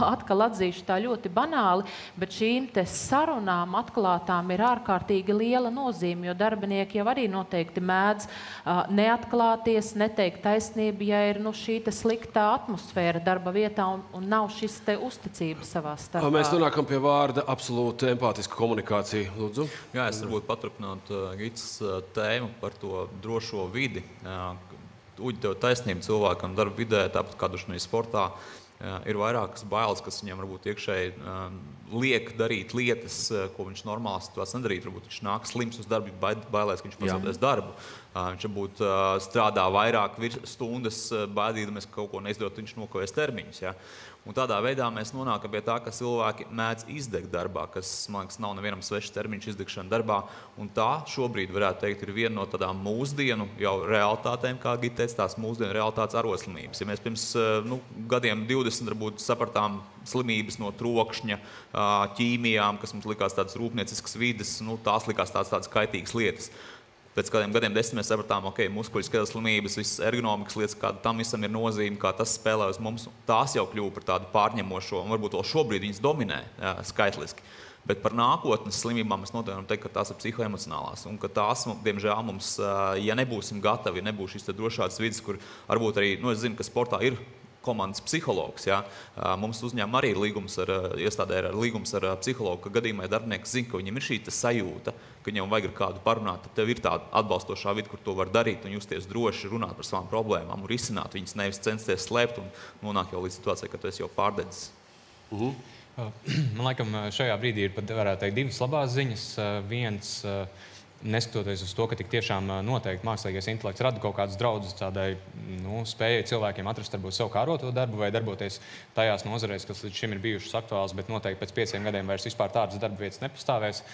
atkal atzīšu tā ļoti banāli, bet šīm te sarunām atklātām ir ārkārtīgi liela nozīme, jo darbinieki jau arī noteikti mēdz neatklāties, neteikt taisnību, ja ir šī te sliktā atmosfēra darba vietā un nav šis te uzticība savā starpā. Mēs nonākam pie vārda absolūti empātiska komunikācija. Lūdzu. Jā, es varbūt paturpinātu Gitas tēmu par to drošo vidi. Uģi, tev taisnība cilvēkam darba vidē, tāpat kā dušanai sportā, ir vairākas bailes, kas viņam varbūt iekšēji liek darīt lietas, ko viņš normāli situācijā nedarīt. Varbūt viņš nāk slims uz darbu, bailēs, ka viņš pazaudēs darbu. Viņš varbūt strādā vairāk stundas, baidīdamies, ka kaut ko neizdot, viņš nokavēs termiņus. Ja? Un tādā veidā mēs nonākam pie tā, ka cilvēki mēdz izdegt darbā, kas, man liekas, nav nevienam svešs termiņš izdegšana darbā. Un tā šobrīd, varētu teikt, ir viena no tādām mūsdienu jau realitātēm, kā Gita teica, tās mūsdienu realitātes aroslimības. Ja mēs pirms gadiem 20 varbūt sapratām slimības no trokšņa, ķīmijām, kas mums likās tādas rūpnieciskas vides, tās likās tādas kaitīgas lietas. Pēc kādiem gadiem 10 mēs sapratām, muskuļu skeles slimības, visas ergonomikas lietas, kāda tam visam ir nozīme, kā tas spēlē uz mums. Tās jau kļuva par tādu pārņemošo, un varbūt vēl šobrīd viņas dominē skaitliski. Bet par nākotnes slimībām mēs noteikti varam teikt, ka tās ir psihoemocionālās. Un ka tās, diemžēl, mums, ja nebūsim gatavi, ja nebūs šīs drošākas vidas, kur varbūt arī, es zinu, ka sportā ir komandas psihologs. Ja? Mums uzņēmuma arī ir līgums iestādē ar līgums ar psihologu, ka gadījumā darbinieks zina, ka viņam ir šī sajūta, ka viņam vajag ar kādu parunāt, tad tev ir tāda atbalstošā vide, kur to var darīt un justies droši, runāt par savām problēmām un risināt viņas, nevis censties slēpt un nonāk jau līdz situācijai, ka tu esi jau pārdedzis. Man laikam šajā brīdī ir pat, varētu teikt, divas labās ziņas. Viens, neskatoties uz to, ka tik tiešām noteikti mākslīgais intelekts rada kaut kādas draudus tādai spējai cilvēkiem atrast varbūt savu kāroto darbu vai darboties tajās nozarēs, kas līdz šim ir bijušas aktuāls, bet noteikti pēc 5 gadiem vairs vispār tādas darba vietas nepastāvēs.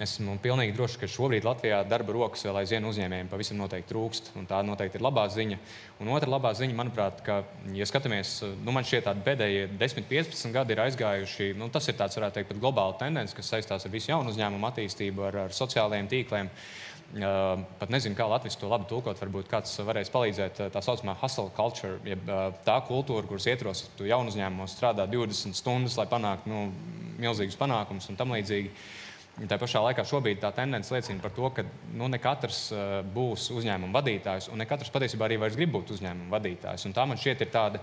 Esmu pilnīgi droši, ka šobrīd Latvijā darba rokas vēl aizvien uzņēmējiem pavisam noteikti trūkst, un tā noteikti ir labā ziņa. Un otra labā ziņa, manuprāt, ka, ja skatāmies, man šķiet tādi pēdējie 10-15 gadi ir aizgājuši, tas ir tāds, varētu teikt, pat globāla tendence, kas saistās ar visu jaunu uzņēmumu attīstību, ar sociālajiem tīkliem. Pat nezinu, kā latviski to labi tulkot, varbūt kāds varēs palīdzēt, tā saucamā hustle culture, jeb tā kultūra, kuras ietvaros tu jaunu uzņēmumos strādā 20 stundas, lai panāktu milzīgus panākumus un tam līdzīgi. Tā pašā laikā šobrīd tā tendence liecina par to, ka ne katrs būs uzņēmuma vadītājs, un ne katrs patiesībā arī vairs grib būt uzņēmuma vadītājs. Un tā man šķiet ir tāda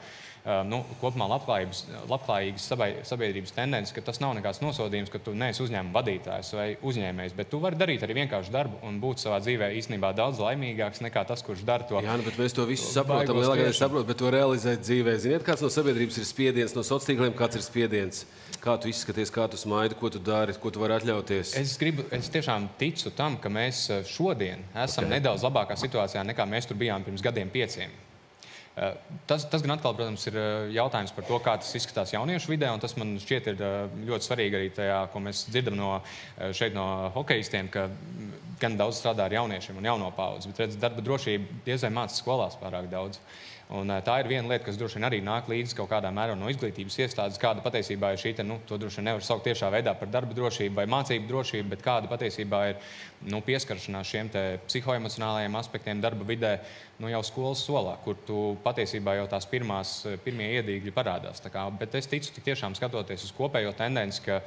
kopumā labklājīgas sabiedrības tendence, ka tas nav nekāds nosodījums, ka tu neesi uzņēmuma vadītājs vai uzņēmējs, bet tu vari darīt arī vienkārši darbu un būt savā dzīvē īstenībā daudz laimīgāks nekā tas, kurš dara to. Jā, bet mēs to visu saprotam, lielākais saprot, bet to realizēt dzīvē. Ziniet, kāds no sabiedrības ir spiediens, no sociāliem tīkliem, kāds ir spiediens? Kā tu izskaties, kā tu smaidi, ko tu dari, ko tu vari atļauties? Es tiešām ticu tam, ka mēs šodien esam nedaudz labākā situācijā, nekā mēs tur bijām pirms gadiem 5. Tas gan atkal, protams, ir jautājums par to, kā tas izskatās jauniešu vidē, un tas man šķiet ir ļoti svarīgi arī tajā, ko mēs dzirdam šeit no hokejistiem, ka gan daudz strādā ar jauniešiem un jauno paudzi, bet redz, darba drošība diez vai māca skolās pārāk daudz. Un tā ir viena lieta, kas droši vien arī nāk līdzi kaut kādā mērā no izglītības iestādes, kāda patiesībā ir šī, to droši vien nevar saukt tiešā veidā par darba drošību vai mācību drošību, bet kāda patiesībā ir pieskaršanās šiem te psihoemocionālajiem aspektiem darba vidē jau skolas solā, kur tu patiesībā jau tās pirmie iedīgļi parādās. Bet es ticu, tik tiešām skatoties uz kopējo tendenci, ka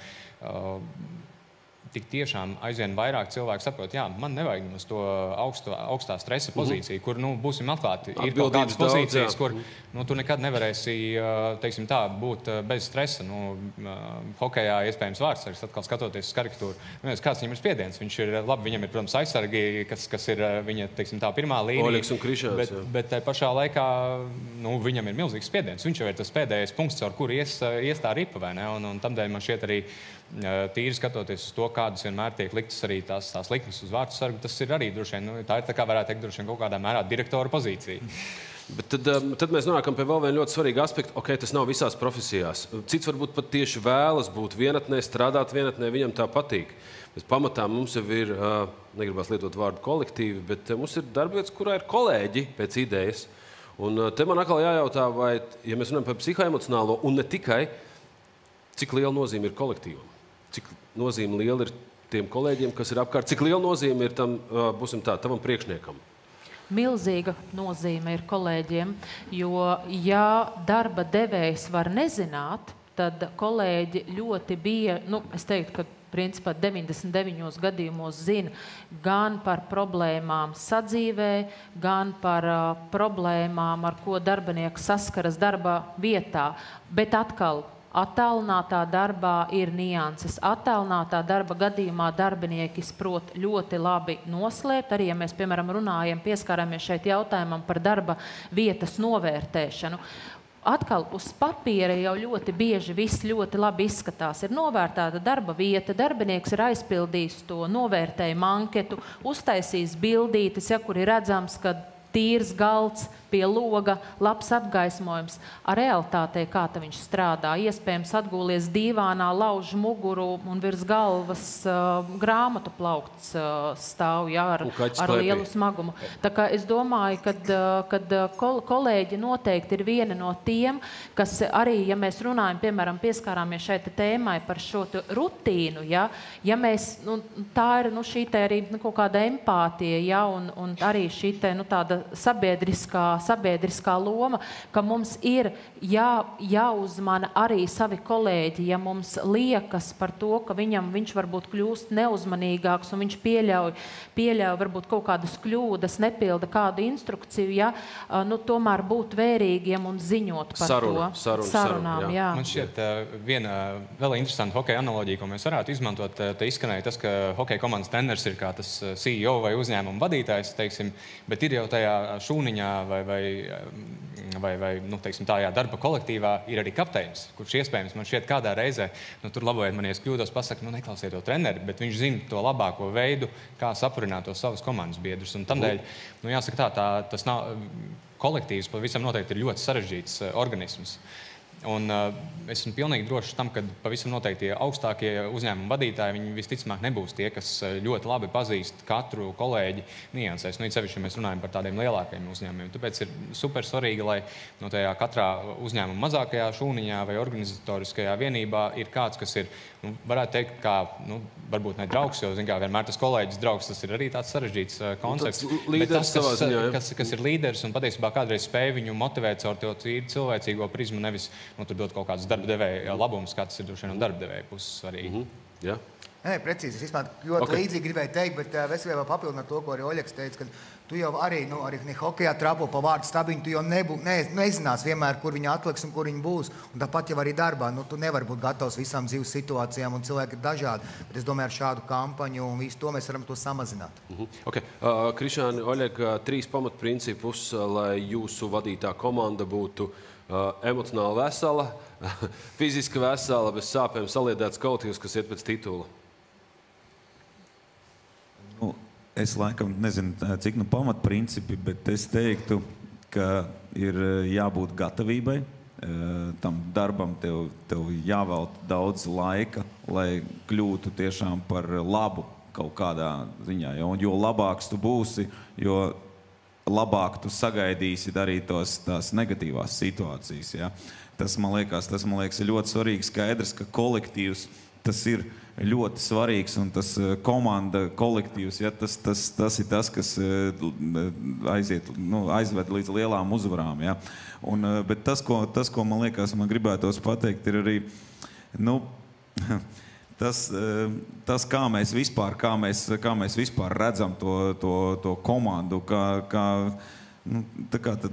tik tiešām aizvien vairāk cilvēku saprot, jā, man nevajag uz to augstā stresa pozīciju, kur, būsim atklāti, ir kaut kādas pozīcijas, kur tu nekad nevarēsi, teiksim tā, būt bez stresa. Hokejā iespējams vārdsargs, atkal skatoties uz karikatūru. Kāds viņam ir spiediens? Viņš ir labi, viņam ir, protams, aizsargi, kas ir viņa, teiksim tā, pirmā līnija. Oļegs un Krišāns, bet tai pašā laikā, viņam ir milzīgs spiediens. Viņš jau ir tas pēdējais punkts, caur kuru ies tā ripa, vai ne? Un tamdēļ man šķiet arī tīri skatoties uz to, kādas vienmēr tiek liktas arī tās likmes uz vārdsargu, tas ir arī droši vien, tā ir tā kā varētu teikt droši vien kaut kādā mērā direktora pozīcija. Bet tad mēs nonākam pie vēl viena ļoti svarīga aspekta. Ok, tas nav visās profesijās. Cits varbūt pat tieši vēlas būt vienatnē, strādāt vienatnē, viņam tā patīk. Bet pamatā mums jau ir, negribas lietot vārdu kolektīvi, bet mums ir darbvietas, kurā ir kolēģi pēc idejas. Un te man atkal jājautā, vai, ja mēs runājam par psihoemocionālo un ne tikai, cik liela nozīme ir kolektīvam? Cik nozīme liela ir tiem kolēģiem, kas ir apkārt? Cik liela nozīme ir tam, būsim tā, tavam priekšniekam? Milzīga nozīme ir kolēģiem, jo, ja darba devējs var nezināt, tad kolēģi ļoti es teiktu, ka principā 99 gadījumos zina gan par problēmām sadzīvē, gan par problēmām, ar ko darbinieks saskaras darba vietā. Bet atkal, attālinātā darbā ir nianses. Attālinātā darba gadījumā darbinieki prot ļoti labi noslēpt. Arī, ja mēs, piemēram, pieskārāmies šeit jautājumam par darba vietas novērtēšanu. Atkal uz papīra jau ļoti bieži viss ļoti labi izskatās. Ir novērtēta darba vieta, darbinieks ir aizpildījis to novērtējumu anketu, uztaisījis bildītes, kur ir redzams, ka tīrs galds, pie loga, labs apgaismojums. Ar realitātei, kā viņš strādā, iespējams atgūlies dīvānā, lauž muguru un virs galvas grāmatu plaukts stāv ar lielu smagumu. Tā kā es domāju, kad kolēģi noteikti ir viena no tiem, kas arī, ja mēs runājam, piemēram, pieskārāmies šeit tēmai par šo rutīnu, ja mēs, tā ir šī te arī kaut kāda empātija, un arī šī te tāda sabiedriskā loma, ka mums ir jāuzmana arī savi kolēģi, ja mums liekas par to, ka viņš varbūt kļūst neuzmanīgāks un viņš pieļauj varbūt kaut kādas kļūdas, nepilda kādu instrukciju, tomēr būt vērīgiem un ziņot par sarunām. Jā. Man šķiet, viena vēl interesanta hokeja analoģija, ko mēs varētu izmantot, te izskanēja tas, ka hokeja komandas treneris ir kā tas CEO vai uzņēmuma vadītājs, teiksim, bet ir jau tajā šūniņā vai teiksim, tā darba kolektīvā ir arī kapteinis, kurš iespējams man šķiet kādā reizē, tur labojiet mani, es kļūdos, pasaka, neklausiet to treneri, bet viņš zina to labāko veidu, kā sapurināt tos savus komandas biedrus. Un tamdēļ, jāsaka tas nav kolektīvs, pavisam noteikti ir ļoti sarežģīts organisms. Un esmu pilnīgi drošs tam, ka pavisam noteikti augstākie uzņēmuma vadītāji, viņi visticamāk nebūs tie, kas ļoti labi pazīst katru kolēģi niansēs. Sevišķi, ja mēs runājam par tādiem lielākajiem uzņēmumiem. Tāpēc ir super svarīgi, lai tajā katrā uzņēmuma mazākajā šūniņā vai organizatoriskajā vienībā ir kāds, kas ir, varētu teikt, kā, varbūt ne draugs, jo, vienmēr tas kolēģis draugs, tas ir arī tāds sarežģīts koncepts. Bet tas, kas ir līderis un patiesībā kādreiz spēj viņu motivēt caur to cilvēcīgo prizmu, nevis tur dot kaut kādas darba devēja labumus, kā tas ir droši vien no darba devēja puses svarīgi. Jā. Nē, precīzi. Es ļoti līdzīgi gribēju teikt, bet es vēl papildināt to, ko arī Oļegs teica, ka tu jau arī hokejā trapo pa vārdu stabiņu, tu jau nezinās vienmēr, kur viņa atliks un kur viņa būs. Un tāpat jau arī darbā. Tu nevari būt gatavs visām dzīves situācijām, un cilvēki ir dažādi. Bet es domāju, ar šādu kampaņu un visu to mēs varam to samazināt. Krišāni, Oļeg, 3 pamatprincipus, lai jūsu vadītā komanda būtu emocionāli vesela, fiziski vesela, bez sāpēm saliedēts kolektīvs, kas iet pēc titula. Es laikam nezinu, cik pamatprincipi, bet es teiktu, ka ir jābūt gatavībai. Tam darbam tev jāvelta daudz laika, lai kļūtu tiešām par labu kaut kādā ziņā. Ja? Un jo labāks tu būsi, jo labāk tu sagaidīsi arī tās negatīvās situācijas. Ja? Tas, man liekas, ir ļoti svarīgi skaidrs, ka kolektīvs tas ir ļoti svarīgs un tas komanda kolektīvs, ja? Tas ir tas, kas aizved līdz lielām uzvarām. Ja? Bet tas, ko man liekas, man gribētos pateikt, ir arī, tas kā mēs vispār redzam to komandu,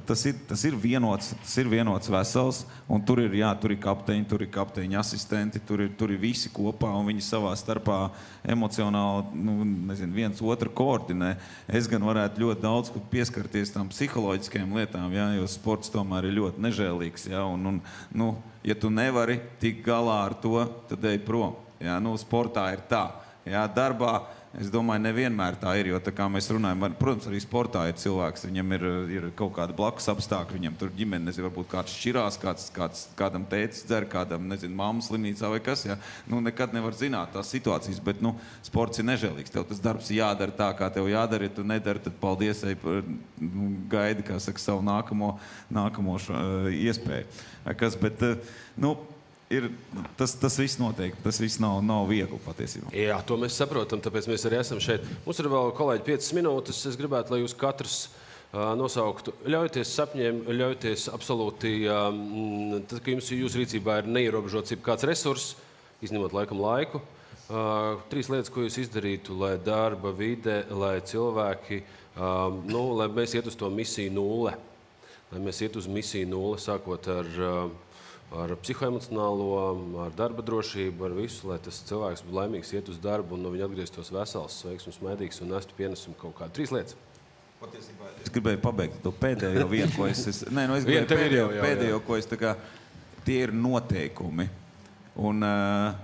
tas ir vienots vesels, un tur ir kapteiņi, tur ir kapteiņi asistenti, tur ir visi kopā, un viņi savā starpā emocionāli, viens otru koordinē. Es gan varētu ļoti daudz pieskarties tām psiholoģiskajām lietām, ja, jo sports tomēr ir ļoti nežēlīgs, ja, ja tu nevari tikt galā ar to, tad ej prom. Ja, sportā ir tā, ja, darbā. Es domāju, nevienmēr tā ir, jo tā kā mēs runājam, protams, arī sportā ir cilvēks, viņam ir kaut kāda blakus apstākļi, viņam tur ģimene, varbūt kāds šķirās, kādam tētis dzer, kādam, mammas slimnīcā vai kas, ja, nekad nevar zināt tās situācijas, bet, sports ir nežēlīgs, tev tas darbs jādara tā, kā tev jādara, ja tu nedari, tad paldies, gaidi, kā saka, savu nākamo iespēju. Tas viss noteikti, tas viss nav viegli patiesībā. Jā, to mēs saprotam, tāpēc mēs arī esam šeit. Mums ir vēl, kolēģi, 5 minūtes. Es gribētu, lai jūs katrs nosauktu, ļaujoties sapņiem, ļaujoties absolūti, tad, ka jūsu rīcībā ir neierobežots kāds resurss, izņemot laiku. 3 lietas, ko jūs izdarītu, lai darba vide, lai cilvēki, lai mēs iet uz to misiju 0. Lai mēs iet uz misiju 0, sākot ar psihoemocionālo, ar darba drošību, ar visu, lai tas cilvēks būtu laimīgs, iet uz darbu un no viņa atgrieztos vesels, sveiks un smēdīgs un nestu pienesumu kaut kādu. 3 lietas. Patiesībā es gribēju pabeigt to pēdējo vienu, ko es pēdējo, ko es tā kā, tie ir noteikumi. Un,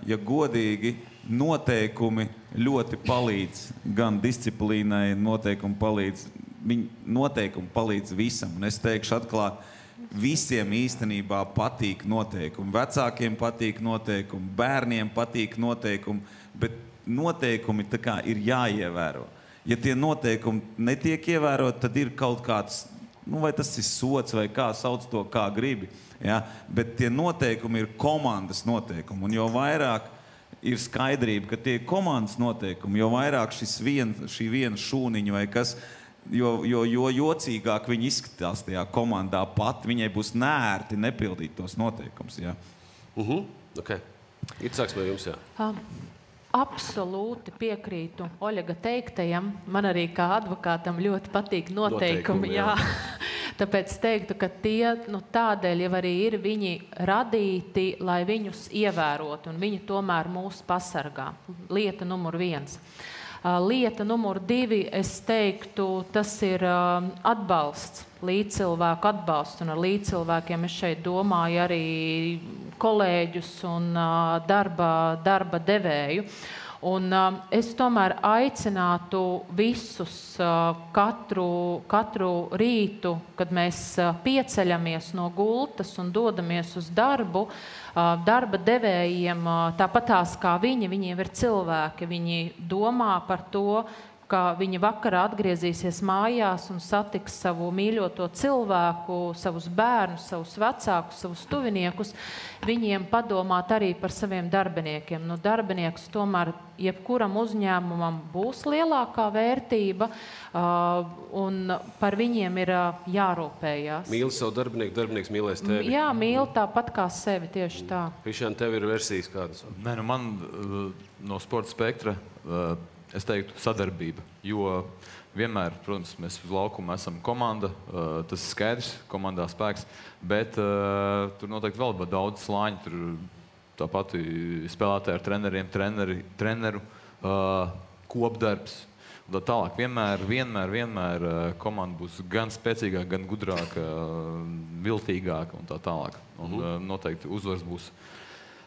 ja godīgi, noteikumi ļoti palīdz gan disciplīnai, noteikumi palīdz visam. Un es teikšu atklāt, visiem īstenībā patīk noteikumi. Vecākiem patīk noteikumi, bērniem patīk noteikumi, bet noteikumi tā kā ir jāievēro. Ja tie noteikumi netiek ievērot, tad ir kaut kāds, vai tas ir sots, vai kā sauc to, kā gribi. Ja? Bet tie noteikumi ir komandas noteikumi. Un jo vairāk ir skaidrība, ka tie ir komandas noteikumi, jo vairāk šī viena šūniņa vai kas, jo jocīgāk viņi izskatās tajā komandā pat, viņai būs neērti nepildīt tos noteikumus. Ja? Okay. Sāksim ar jums, jā. Absolūti piekrītu Oļega teiktajam. Man arī kā advokātam ļoti patīk noteikumi. Jā. Tāpēc teiktu, ka tie tādēļ jau arī ir viņi radīti, lai viņus ievērotu, un viņi tomēr mūs pasargā. Lieta numur 1. Lieta numur 2, es teiktu, tas ir atbalsts, līdzcilvēku atbalsts, un ar līdzcilvēkiem es šeit domāju arī kolēģus un darba devēju. Un es tomēr aicinātu visus katru rītu, kad mēs pieceļamies no gultas un dodamies uz darbu, darba devējiem, tāpatās kā viņiem ir cilvēki, viņi domā par to, ka viņi vakarā atgriezīsies mājās un satiks savu mīļoto cilvēku, savus bērnus, savus vecākus, savus tuviniekus, viņiem padomāt arī par saviem darbiniekiem. Darbinieks tomēr jebkuram uzņēmumam būs lielākā vērtība, un par viņiem ir jārūpējās. Mīli savu darbinieku, darbinieks mīlēs tevi. Jā, mīli tāpat kā sevi, tieši tā. Krišjān, tev ir versijas kādas? Man no sporta spektra es teiktu sadarbība, jo vienmēr, protams, mēs uz laukuma esam komanda, tas ir skaidrs, komandā spēks, bet tur noteikti vēl daudz slāņu, tur tāpat spēlētāji ar treneriem, treneru, kopdarbs, un tā tālāk. Vienmēr komanda būs gan spēcīgāka, gan gudrāka, viltīgāka un tā tālāk. Un noteikti uzvars būs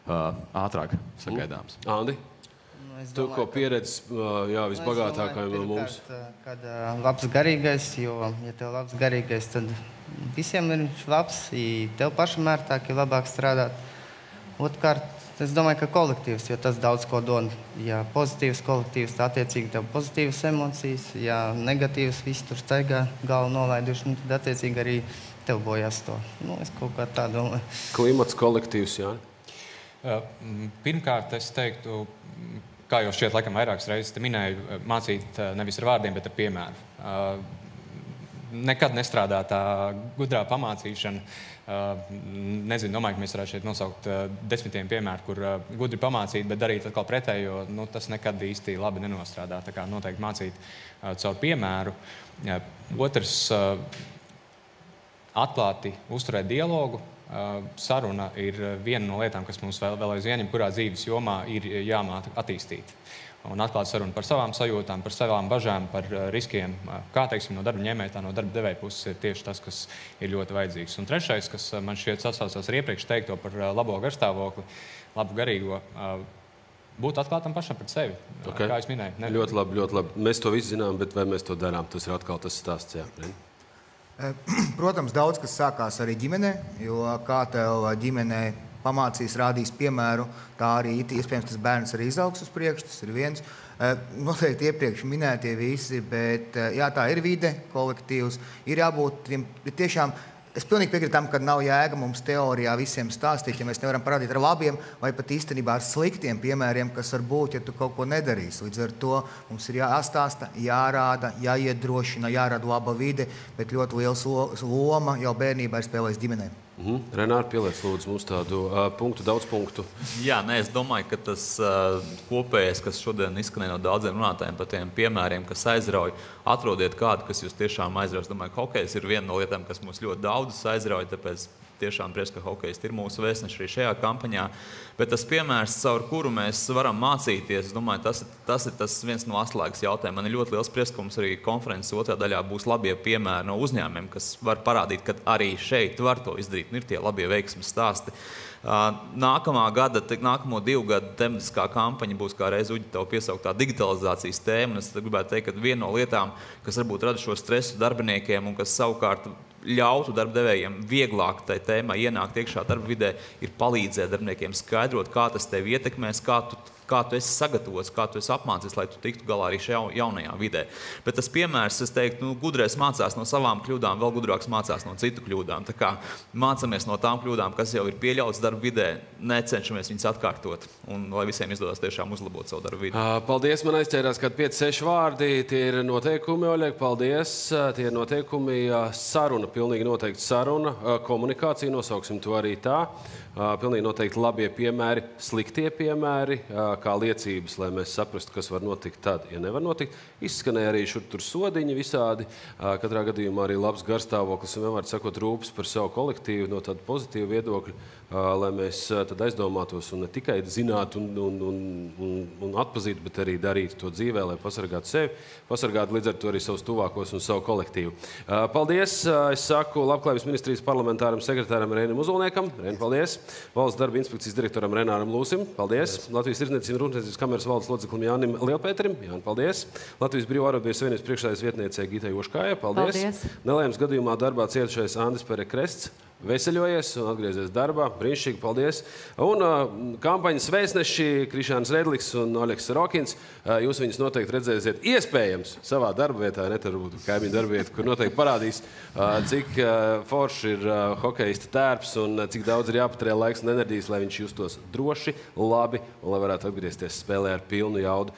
ātrāk sagaidāms. Andi? Tu, ko pieredzi visbagātākajiem no mums? Kad labs garīgais, jo, ja tev labs garīgais, tad visiem ir labs, ja tev pašam ērtāk ir labāk strādāt. Otrkārt, es domāju, ka kolektīvs, jo tas daudz ko dod. Ja pozitīvs kolektīvs, tā attiecīgi tev pozitīvas emocijas, ja negatīvs, visi tur staigā, galvu nolaiduši, tad attiecīgi arī tev bojās to. Es kaut kā tā domāju. Klimats kolektīvs, Jāni? Pirmkārt, es teiktu, kā jau šķiet, laikam vairākas reizes te minēju, mācīt nevis ar vārdiem, bet ar piemēru. Nekad nestrādā tā gudrā pamācīšana. Nezinu, domāju, ka mēs varētu šeit nosaukt desmitiem piemēru, kur gudri pamācīt, bet darīt atkal pretējo, tas nekad īsti labi nenostrādā. Tā kā noteikti mācīt caur piemēru. Otrs, atklāti uzturēt dialogu. Saruna ir viena no lietām, kas mums vēl aizvien, kurā dzīves jomā ir jāmāk attīstīt. Un atklāt sarunu par savām sajūtām, par savām bažām, par riskiem, kā, teiksim, no darba ņēmēja, tā no darba devēja puses ir tieši tas, kas ir ļoti vajadzīgs. Un trešais, kas man šķiet sasaucās ar iepriekš teikto par labo garstāvokli, labu garīgo, būt atklātam pašam pret sevi, kā es minēju. Ļoti labi, ļoti labi. Mēs to visu zinām, bet vai mēs to darām? Tas ir atkal tas stāsts, jā. Protams, daudz kas sākās arī ģimenē, jo kā tev ģimenē pamācīs, rādīs piemēru, tā arī iespējams tas bērns arī izaugs uz priekšu, tas ir viens. Noteikti iepriekš minētie visi, bet jā, tā ir vide, kolektīvs, ir jābūt tiem tiešām. Es pilnīgi piekrītu tam, ka nav jēga mums teorijā visiem stāstīt, ja mēs nevaram parādīt ar labiem vai pat īstenībā ar sliktiem piemēriem, kas var būt, ja tu kaut ko nedarīsi. Līdz ar to mums ir jāstāsta, jārāda, jāiedrošina, jārada laba vide, bet ļoti liels loma jau bērnībā ir spēlējis ģimenēm. Renāri, pieliec lūdzu mums tādu punktu, daudz punktu. Jā, es domāju, ka tas kopējais, kas šodien izskanēja no daudziem runātājiem par tiem piemēriem, kas aizrauj, atrodiet kādu, kas jūs tiešām aizrauj. Es domāju, ka hokejs ir viena no lietām, kas mums ļoti daudzus aizrauj, tāpēc tiešām prieks, ka hokejisti ir mūsu vēstneši arī šajā kampaņā. Bet tas piemērs, caur kuru mēs varam mācīties, es domāju, tas ir tas viens no atslēgas jautājumiem. Man ir ļoti liels prieks, ka mums arī konferences otrā daļā būs labie piemēri no uzņēmumiem, kas var parādīt, ka arī šeit var to izdarīt. Ir tie labie veiksmes stāsti. Nākamo 2 gadu tematiskā kampaņa būs, kā reiz Uģi tev piesauktā digitalizācijas tēma. Es gribētu teikt, ka viena no lietām, kas varbūt rada šo stresu darbiniekiem un kas savukārt ļautu darbdevējiem vieglāk tai tēmai ienākt iekšā darba vidē, ir palīdzēt darbiniekiem skaidrot, kā tas tevi ietekmēs, kā tu esi sagatavots, kā tu esi apmācīts, lai tu tiktu galā arī šajā jaunajā vidē. Bet tas piemērs, es teiktu, gudrais mācās no savām kļūdām, vēl gudrāks mācās no citu kļūdām. Tā kā mācamies no tām kļūdām, kas jau ir pieļautas darba vidē, necenšamies viņas atkārtot, un lai visiem izdodas tiešām uzlabot savu darbu vidi. Paldies, man aizķērās kādi 5-6 vārdi. Tie ir noteikumi, Oļeg, paldies. Tie ir noteikumi, saruna, pilnīgi noteikti saruna, komunikācija, nosauksim to arī tā. Pilnīgi noteikti labie piemēri, sliktie piemēri, kā liecības, lai mēs saprastu, kas var notikt tad, ja nevar notikt. Izskanēja arī šur tur sodiņi visādi, katrā gadījumā arī labs garstāvoklis un vienmēr sakot rūpes par savu kolektīvu no tāda pozitīva viedokļa, lai mēs tad aizdomātos un ne tikai zinātu un atpazītu, bet arī darītu to dzīvē, lai pasargātu sevi, pasargātu līdz ar to arī savus tuvākos un savu kolektīvu. Paldies! Es saku Labklājības ministrijas parlamentāram sekretāram Reinim Uzulniekam. Reini, paldies! Valsts darba inspekcijas direktoram Renāram Lūsim. Paldies! Latvijas Tirdzniecības un Rūpniecības kameras valdes loceklim Jānim Lielpēterim. Jāni, paldies! Latvijas Brīvā arotbiedrības savienības priekšsēdētājas vietniecei Gitai Oškājai. Paldies! Nelēmas gadījumā darbā cietušais Andris Perekrests. Veseļojies un atgriezies darbā. Brīnišķīgi, paldies. Un kampaņas vēstneši Krišāns Redliks un Oļegs Sarokins. Jūs viņus noteikti redzēsiet iespējams savā darba vietā, ne tur būtu kaimiņu darba vieta, kur noteikti parādīs, cik forši ir hokeista tērps un cik daudz ir jāpaturē laiks un enerģijas, lai viņš justos droši, labi un lai varētu atgriezties spēlē ar pilnu jaudu.